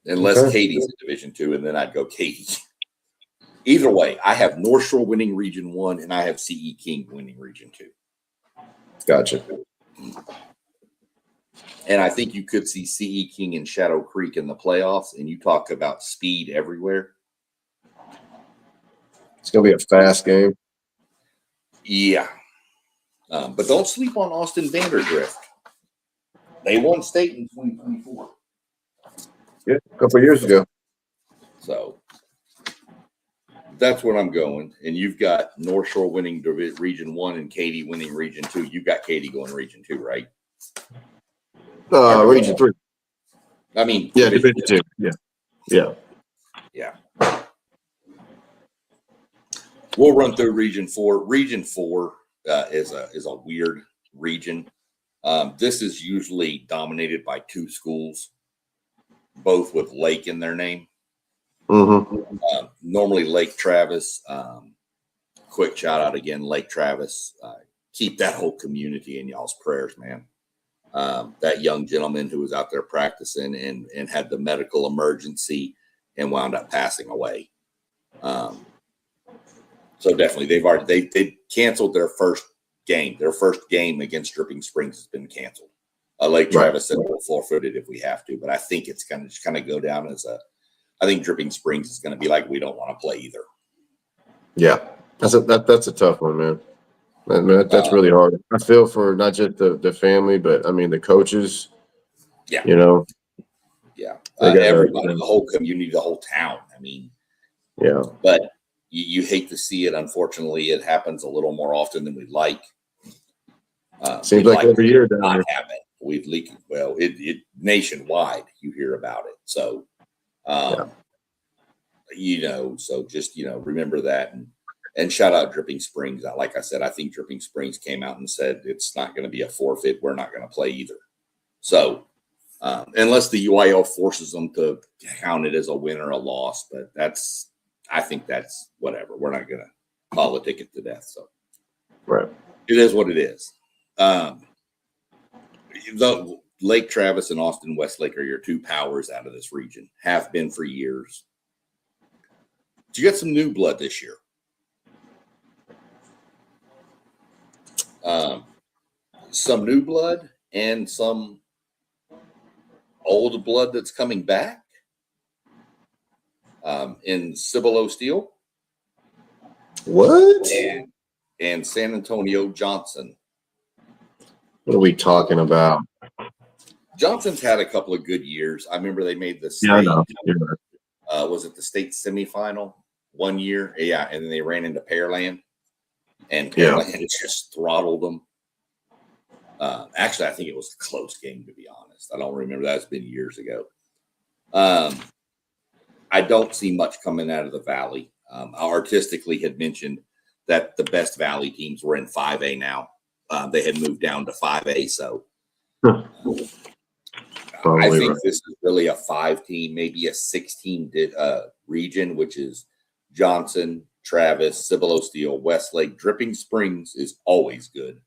Unless Katy's in Division II, and then I'd go Katy. Either way, I have North Shore winning Region 1, and I have CE King winning Region 2. Gotcha. And I think you could see CE King and Shadow Creek in the playoffs, and you talk about speed everywhere. It's going to be a fast game. Yeah. But don't sleep on Austin Vanderdrift. They won state in 2024. Yeah, a couple of years ago. So that's what I'm going. And you've got North Shore winning Region 1 and Katy winning Region 2. You got Katy going Region 2, right? Region 3. I mean, yeah, Division 2. Yeah. We'll run through Region 4. Region 4 is a weird region. This is usually dominated by two schools, both with Lake in their name. Mm-hmm. Normally Lake Travis. Quick shout out again, Lake Travis. Keep that whole community in y'all's prayers, man. That young gentleman who was out there practicing and had the medical emergency and wound up passing away. So definitely they canceled their first game. Their first game against Dripping Springs has been canceled. Lake Travis said we'll forfeit it if we have to, but I think it's going to just kind of go down as I think Dripping Springs is going to be like, we don't want to play either. Yeah, that's a tough one, man. That's really hard. I feel for not just the family, but I mean the coaches Yeah. You know? Yeah. They got Everybody, the whole community, the whole town. I mean, yeah. but you hate to see it. Unfortunately, it happens a little more often than we'd like. Seems like every year down not here. happen. We've leaked. Well, it nationwide. You hear about it. So, so just remember that and shout out Dripping Springs. Like I said, I think Dripping Springs came out and said it's not going to be a forfeit. We're not going to play either. So, unless the UIL forces them to count it as a win or a loss, but I think that's whatever. We're not going to politic it to death. So, right. It is what it is. The Lake Travis and Austin Westlake are your two powers out of this region. Have been for years. Did you get some new blood this year? Some new blood and some old blood that's coming back in Cibolo Steel. What? And San Antonio Johnson. What are we talking about? Johnson's had a couple of good years. I remember they made the state. Yeah, I know. Yeah. Was it the state semifinal one year? Yeah, and then they ran into Pearland, and Pearland just throttled them. Actually, I think it was a close game, to be honest. I don't remember. That's been years ago. I don't see much coming out of the Valley. Artistically had mentioned that the best Valley teams were in 5A now. They had moved down to 5A, so I think this is really a 5-team, maybe a 6-team region, which is Johnson, Travis, Cibolo Steel, Westlake. Dripping Springs is always good.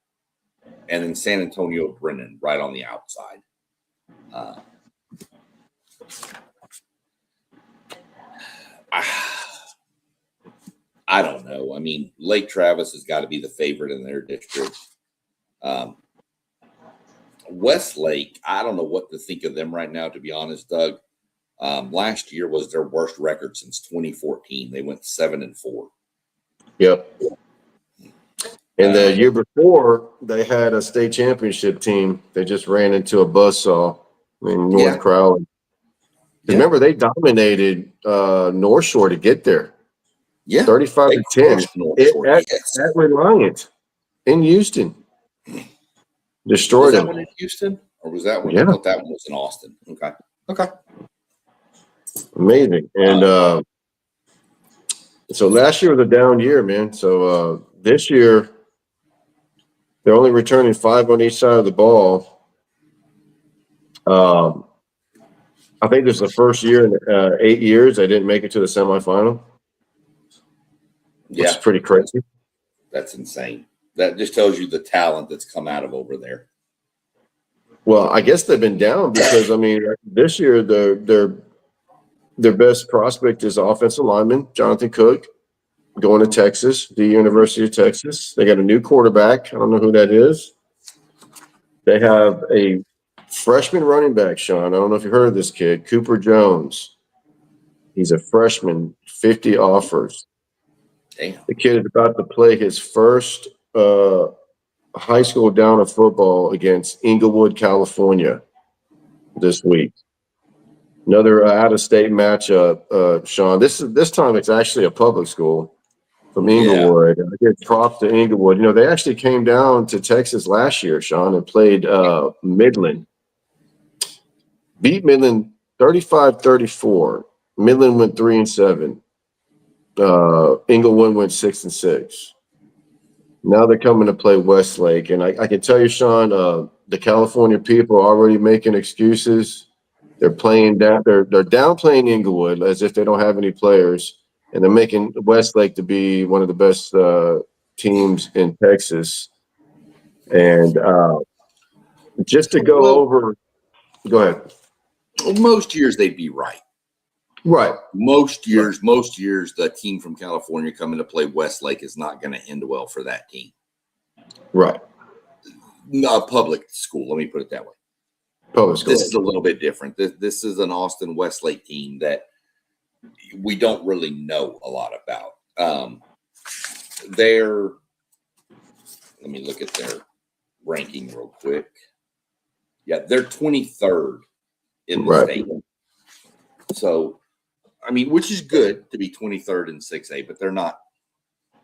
And then San Antonio Brennan right on the outside. I don't know. I mean, Lake Travis has got to be the favorite in their district. Westlake, I don't know what to think of them right now, to be honest, Doug. Last year was their worst record since 2014. They went 7-4. Yep. And the year before, they had a state championship team. They just ran into a buzzsaw in North Crowley. Remember, they dominated North Shore to get there. Yeah. 35-10 at Reliant in Houston. Destroyed was that them. one in Houston? Or was that one? Yeah. I thought that one was in Austin. Okay. Amazing. And so last year was a down year, man. So this year, they're only returning 5 on each side of the ball. I think this is the first year in 8 years they didn't make it to the semifinal. Which is pretty crazy. That's insane. That just tells you the talent that's come out of over there. Well, I guess they've been down because, I mean, this year their best prospect is offensive lineman Jonathan Cook, going to Texas, the University of Texas. They got a new quarterback. I don't know who that is. They have a freshman running back, Sean. I don't know if you heard of this kid, Cooper Jones. He's a freshman, 50 offers. Damn. The kid is about to play his first high school down of football against Inglewood, California this week. Another out-of-state matchup, Sean. This time it's actually a public school from Inglewood. I give props to Inglewood. You know, they actually came down to Texas last year, Sean, and played Midland. Beat Midland 35-34. Midland went 3-7. Inglewood went 6-6. Now they're coming to play Westlake, and I can tell you, Sean, the California people are already making excuses. They're playing down. They're downplaying Inglewood as if they don't have any players, and they're making Westlake to be one of the best teams in Texas. And just to go over, go ahead. Most years they'd be right. Right. Most years, the team from California coming to play Westlake is not going to end well for that team. Right. No, public school. Let me put it that way. Public school. This is a little bit different. This is an Austin Westlake team that we don't really know a lot about. Let me look at their ranking real quick. Yeah, they're 23rd in the state. So, I mean, which is good to be 23rd in 6A, but they're not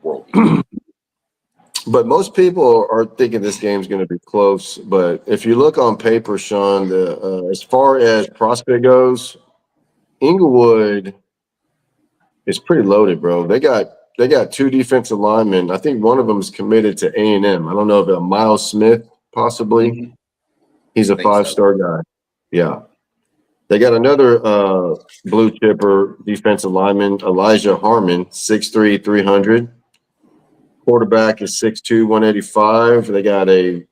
world beaters. But most people are thinking this game's going to be close. But if you look on paper, Sean, as far as prospect goes, Inglewood is pretty loaded, bro. They got two defensive linemen. I think one of them is committed to A&M. I don't know if Miles Smith possibly. Mm-hmm. He's a 5-star guy. Yeah. They got another blue chipper defensive lineman, Elijah Harmon, 6'3", 300. Quarterback is 6'2", 185. They got a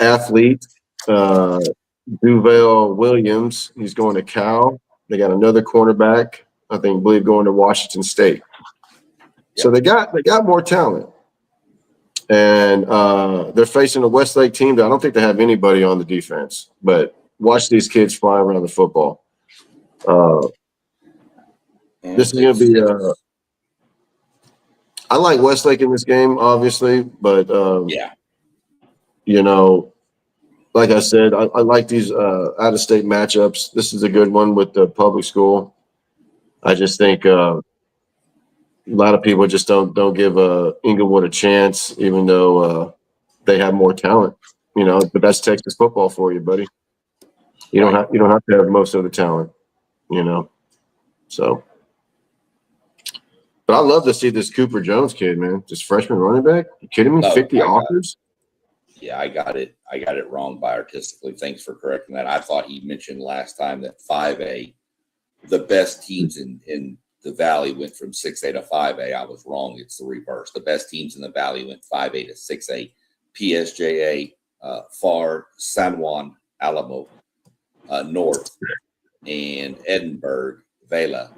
athlete, Duval Williams. He's going to Cal. They got another cornerback, I believe going to Washington State. So they got more talent. And they're facing a Westlake team that I don't think they have anybody on the defense. But watch these kids fly around the football. This is going to be I like Westlake in this game, obviously, but you know, like I said, I like these out-of-state matchups. This is a good one with the public school. I just think a lot of people just don't give Inglewood a chance, even though they have more talent. You know, but that's Texas football for you, buddy. You don't have to have most of the talent. You know, so. But I love to see this Cooper Jones kid, man. This freshman running back. You kidding me? No, 50 offers? Yeah, I got it wrong by artistically. Thanks for correcting that. I thought he mentioned last time that 5A, the best teams in the Valley went from 6A to 5A. I was wrong. It's the reverse. The best teams in the Valley went 5A to 6A. PSJA, FAR, San Juan, Alamo, North, and Edinburgh, Vela,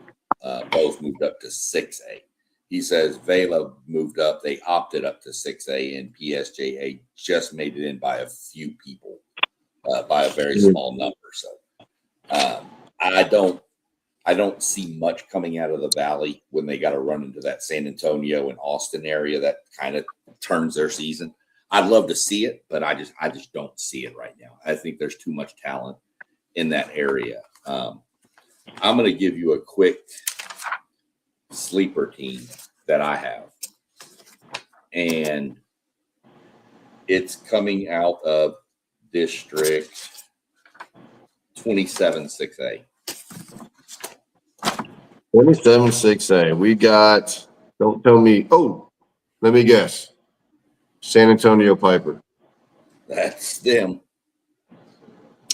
both moved up to 6A. He says Vela moved up. They opted up to 6A, and PSJA just made it in by a few people, by a very small number. So I don't see much coming out of the Valley when they got to run into that San Antonio and Austin area that kind of turns their season. I'd love to see it, but I just don't see it right now. I think there's too much talent in that area. I'm going to give you a quick sleeper team that I have, and it's coming out of District 27 6A. 27 6A. We got, don't tell me, let me guess. San Antonio Piper. That's them.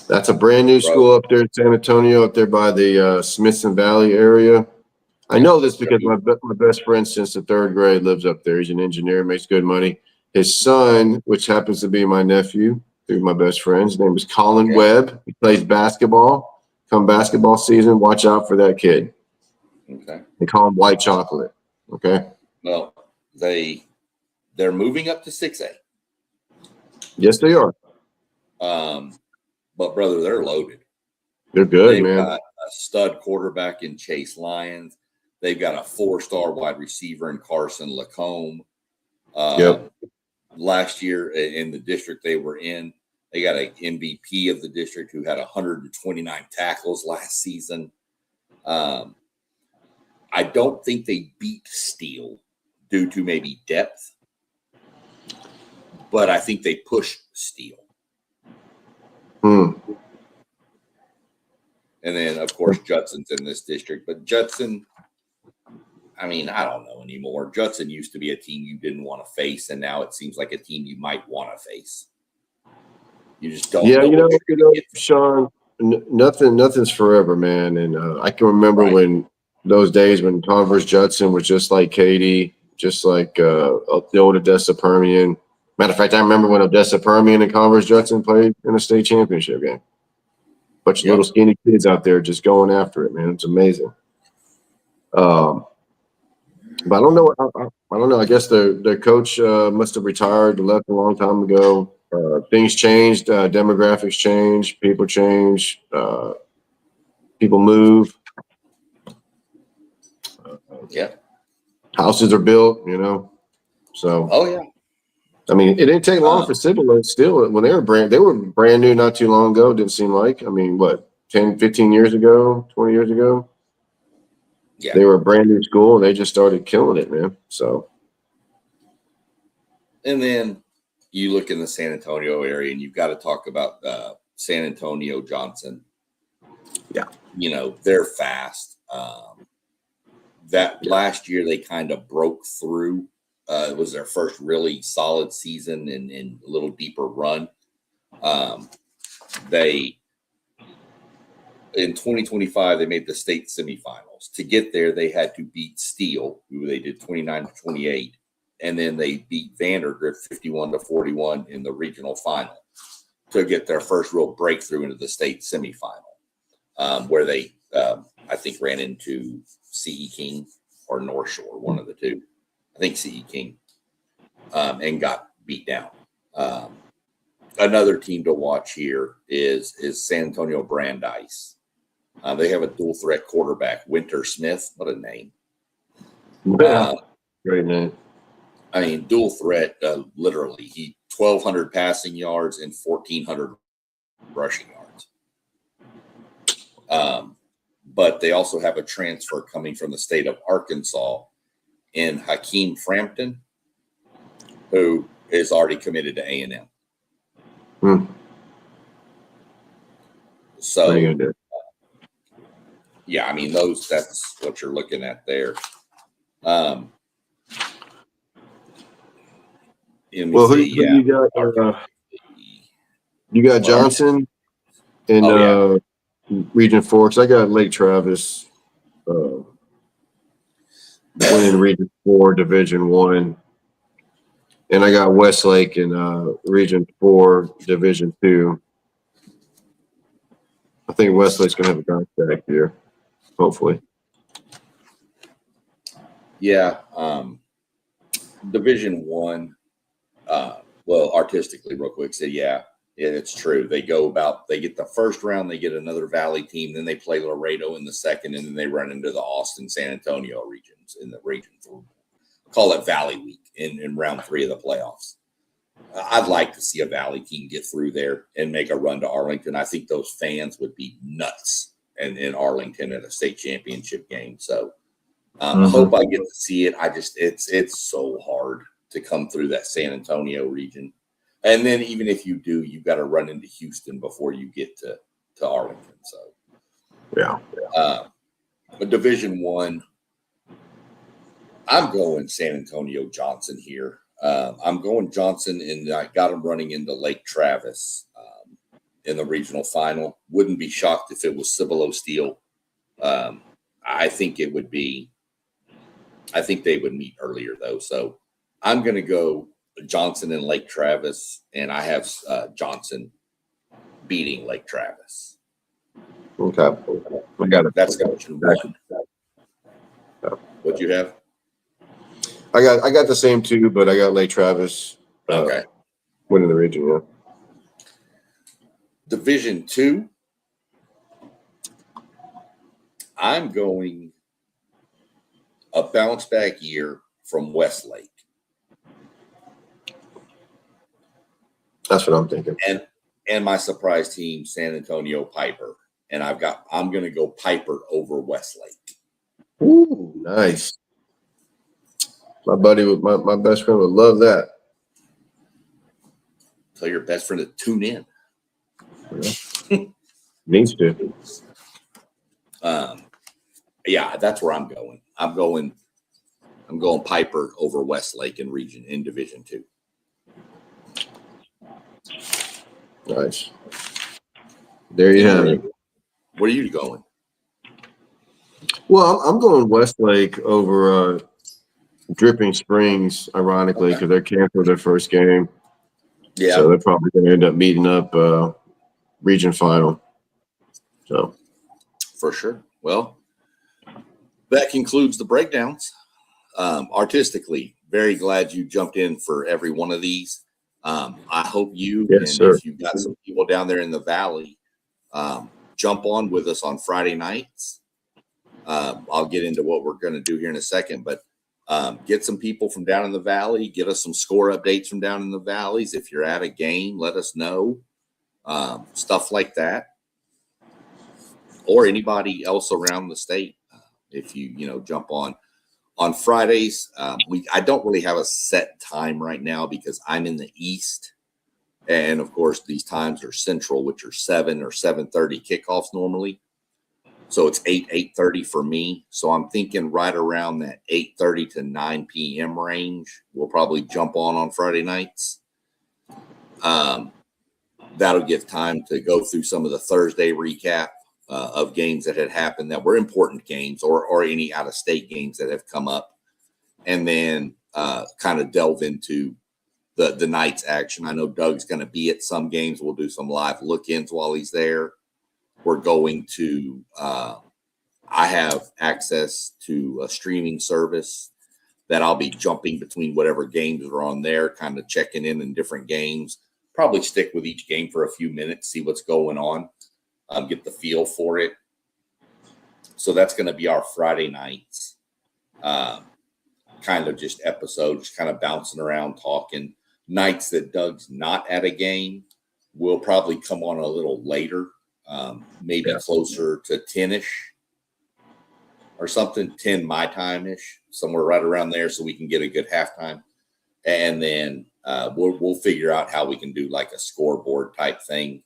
That's a brand new school up there in San Antonio, up there by the Smithson Valley area. I know this because my best friend since the 3rd grade lives up there. He's an engineer, makes good money. His son, which happens to be my nephew, through my best friend, his name is Colin Webb. He plays basketball. Come basketball season, watch out for that kid. Okay. They call him White Chocolate. Okay. Well, they're moving up to 6A. Yes, they are. But brother, they're loaded. They're good, They've man. got a stud quarterback in Chase Lyons. They've got a 4-star wide receiver in Carson Lacombe. Last year in the district they were in, they got an MVP of the district who had 129 tackles last season. I don't think they beat Steele due to maybe depth, but I think they pushed Steele. And then, of course, Judson's in this district. But Judson, I mean, I don't know anymore. Judson used to be a team you didn't want to face, and now it seems like a team you might want to face. You just don't. Yeah, you know, Sean, nothing's forever, man. And I can remember when those days when Converse Judson was just like Katy, just like the old Odessa Permian. Matter of fact, I remember when Odessa Permian and Converse Judson played in a state championship game. Bunch of little skinny kids out there just going after it, man. It's amazing. But I don't know. I don't know. I guess their coach must have retired, left a long time ago. Things changed. Demographics change. People change. People move. Houses are built, you know. So. Oh yeah. I mean, it didn't take long for Civil still when they were brand new not too long ago. Didn't seem like. I mean, what, 10, 15 years ago, 20 years ago. Yeah. They were a brand new school and they just started killing it, man. So, And then you look in the San Antonio area and you've got to talk about San Antonio Johnson. Yeah. You know, they're fast. That last year they kind of broke through. It was their first really solid season and a little deeper run. They in 2025 they made the state semifinals. To get there, they had to beat Steele, who they did 29-28, and then they beat Vandergrift 51-41 in the regional final to get their first real breakthrough into the state semifinal, where they I think ran into CE King or North Shore, one of the two. I think CE King, and got beat down. Another team to watch here is San Antonio Brandeis. They have a dual threat quarterback, Winter Smith. What a name! Great name. I mean, dual threat. Literally, he 1,200 passing yards and 1,400 rushing yards. But they also have a transfer coming from the state of Arkansas in Hakeem Frampton, who is already committed to A&M. So, what are you gonna do? yeah, I mean, that's what you're looking at there. Well, who you got? You got Johnson in Region 4. Because I got Lake Travis winning Region 4, Division 1. And I got Westlake in Region 4, Division 2. I think Westlake's going to have a contract here, hopefully. Yeah. Division 1, well, artistically, real quick, say, yeah, it's true. They get the first round, they get another Valley team, then they play Laredo in the second, and then they run into the Austin, San Antonio regions in the region 4. Call it Valley Week in round 3 of the playoffs. I'd like to see a Valley team get through there and make a run to Arlington. I think those fans would be nuts in Arlington at a state championship game. So I hope I get to see it. It's so hard to come through that San Antonio region. And then even if you do, you've got to run into Houston before you get to Arlington. So yeah. But Division 1, I'm going San Antonio Johnson here. I'm going Johnson, and I got him running into Lake Travis in the regional final. Wouldn't be shocked if it was Cibolo Steele. I think they would meet earlier, though. So I'm going to go Johnson and Lake Travis, and I have Johnson beating Lake Travis. Okay. I got it. That's Division 1. What'd you have? I got the same 2, but I got Lake Travis winning the region. Yeah. Division 2, I'm going a bounce back year from Westlake. That's what I'm thinking. And my surprise team, San Antonio Piper. And I'm going to go Piper over Westlake. Ooh, nice. My buddy, my best friend would love that. Tell your best friend to tune in. Yeah. Needs to. Yeah, that's where I'm going. I'm going Piper over Westlake in Division 2. Nice. There you have it. Where are you going? Well, I'm going Westlake over Dripping Springs, ironically, because they're canceled their first game. Yeah. So they're probably going to end up meeting up region final. So for sure. Well, that concludes the breakdowns. Artistically, very glad you jumped in for every one of these. I hope you if you've got some people down there in the Valley, jump on with us on Friday nights. I'll get into what we're going to do here in a second, but get some people from down in the Valley, get us some score updates from down in the valleys. If you're at a game, let us know. Stuff like that. or anybody else around the state. If you jump on Fridays, I don't really have a set time right now because I'm in the East. And of course, these times are central, which are 7 or 7:30 kickoffs normally. So it's 8:30 for me. So I'm thinking right around that 8:30 to 9 p.m. range. We'll probably jump on Friday nights. That'll give time to go through some of the Thursday recap of games that had happened that were important games, or any out-of-state games that have come up, and then kind of delve into the night's action. I know Doug's going to be at some games. We'll do some live look-ins while he's there. We're going to I have access to a streaming service that I'll be jumping between whatever games are on there, kind of checking in different games. Probably stick with each game for a few minutes, see what's going on, get the feel for it. So that's going to be our Friday nights, kind of just episodes, kind of bouncing around, talking. Nights that Doug's not at a game, we'll probably come on a little later, maybe closer to 10-ish or something, 10 my time-ish, somewhere right around there, so we can get a good halftime. And then we'll figure out how we can do like a scoreboard type thing.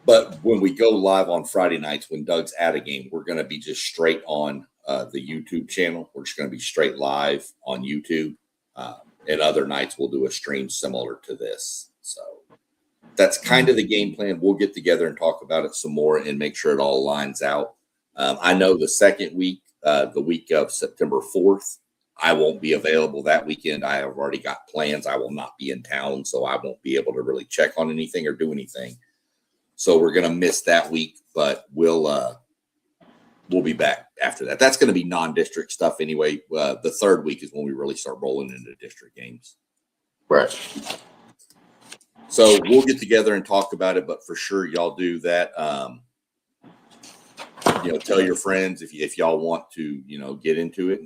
But when we go live on Friday nights, when Doug's at a game, we're going to be just straight on the YouTube channel. We're just going to be straight live on YouTube. And other nights we'll do a stream similar to this. So that's kind of the game plan. We'll get together and talk about it some more and make sure it all lines out. I know the second week, the week of September 4th, I won't be available that weekend. I have already got plans. I will not be in town, so I won't be able to really check on anything or do anything. So we're going to miss that week, but we'll be back after that. That's going to be non-district stuff anyway. The third week is when we really start rolling into district games. Right. So we'll get together and talk about it, but for sure y'all do that. Tell your friends if y'all want to, get into it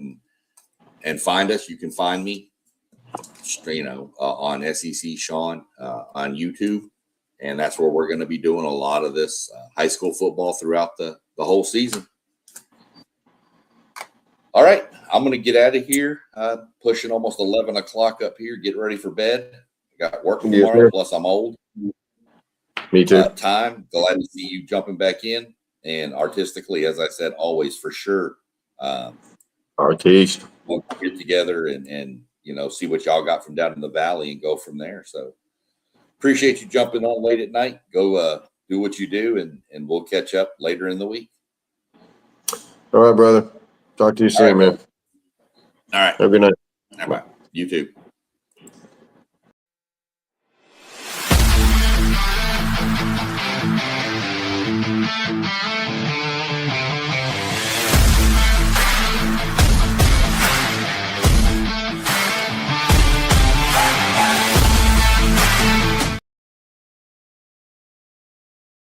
and find us. You can find me, on SEC Sean on YouTube. And that's where we're going to be doing a lot of this high school football throughout the whole season. All right, I'm going to get out of here. Pushing almost 11 o'clock up here. Get ready for bed. I got work tomorrow, plus I'm old. Me too. Time. Glad to see you jumping back in. And artistically, as I said, always for sure. Artiste. We'll get together and see what y'all got from down in the valley and go from there. So appreciate you jumping on late at night. Go do what you do, and we'll catch up later in the week. All right, brother. Talk to you soon, man. All right. Have a good night. All right. You too.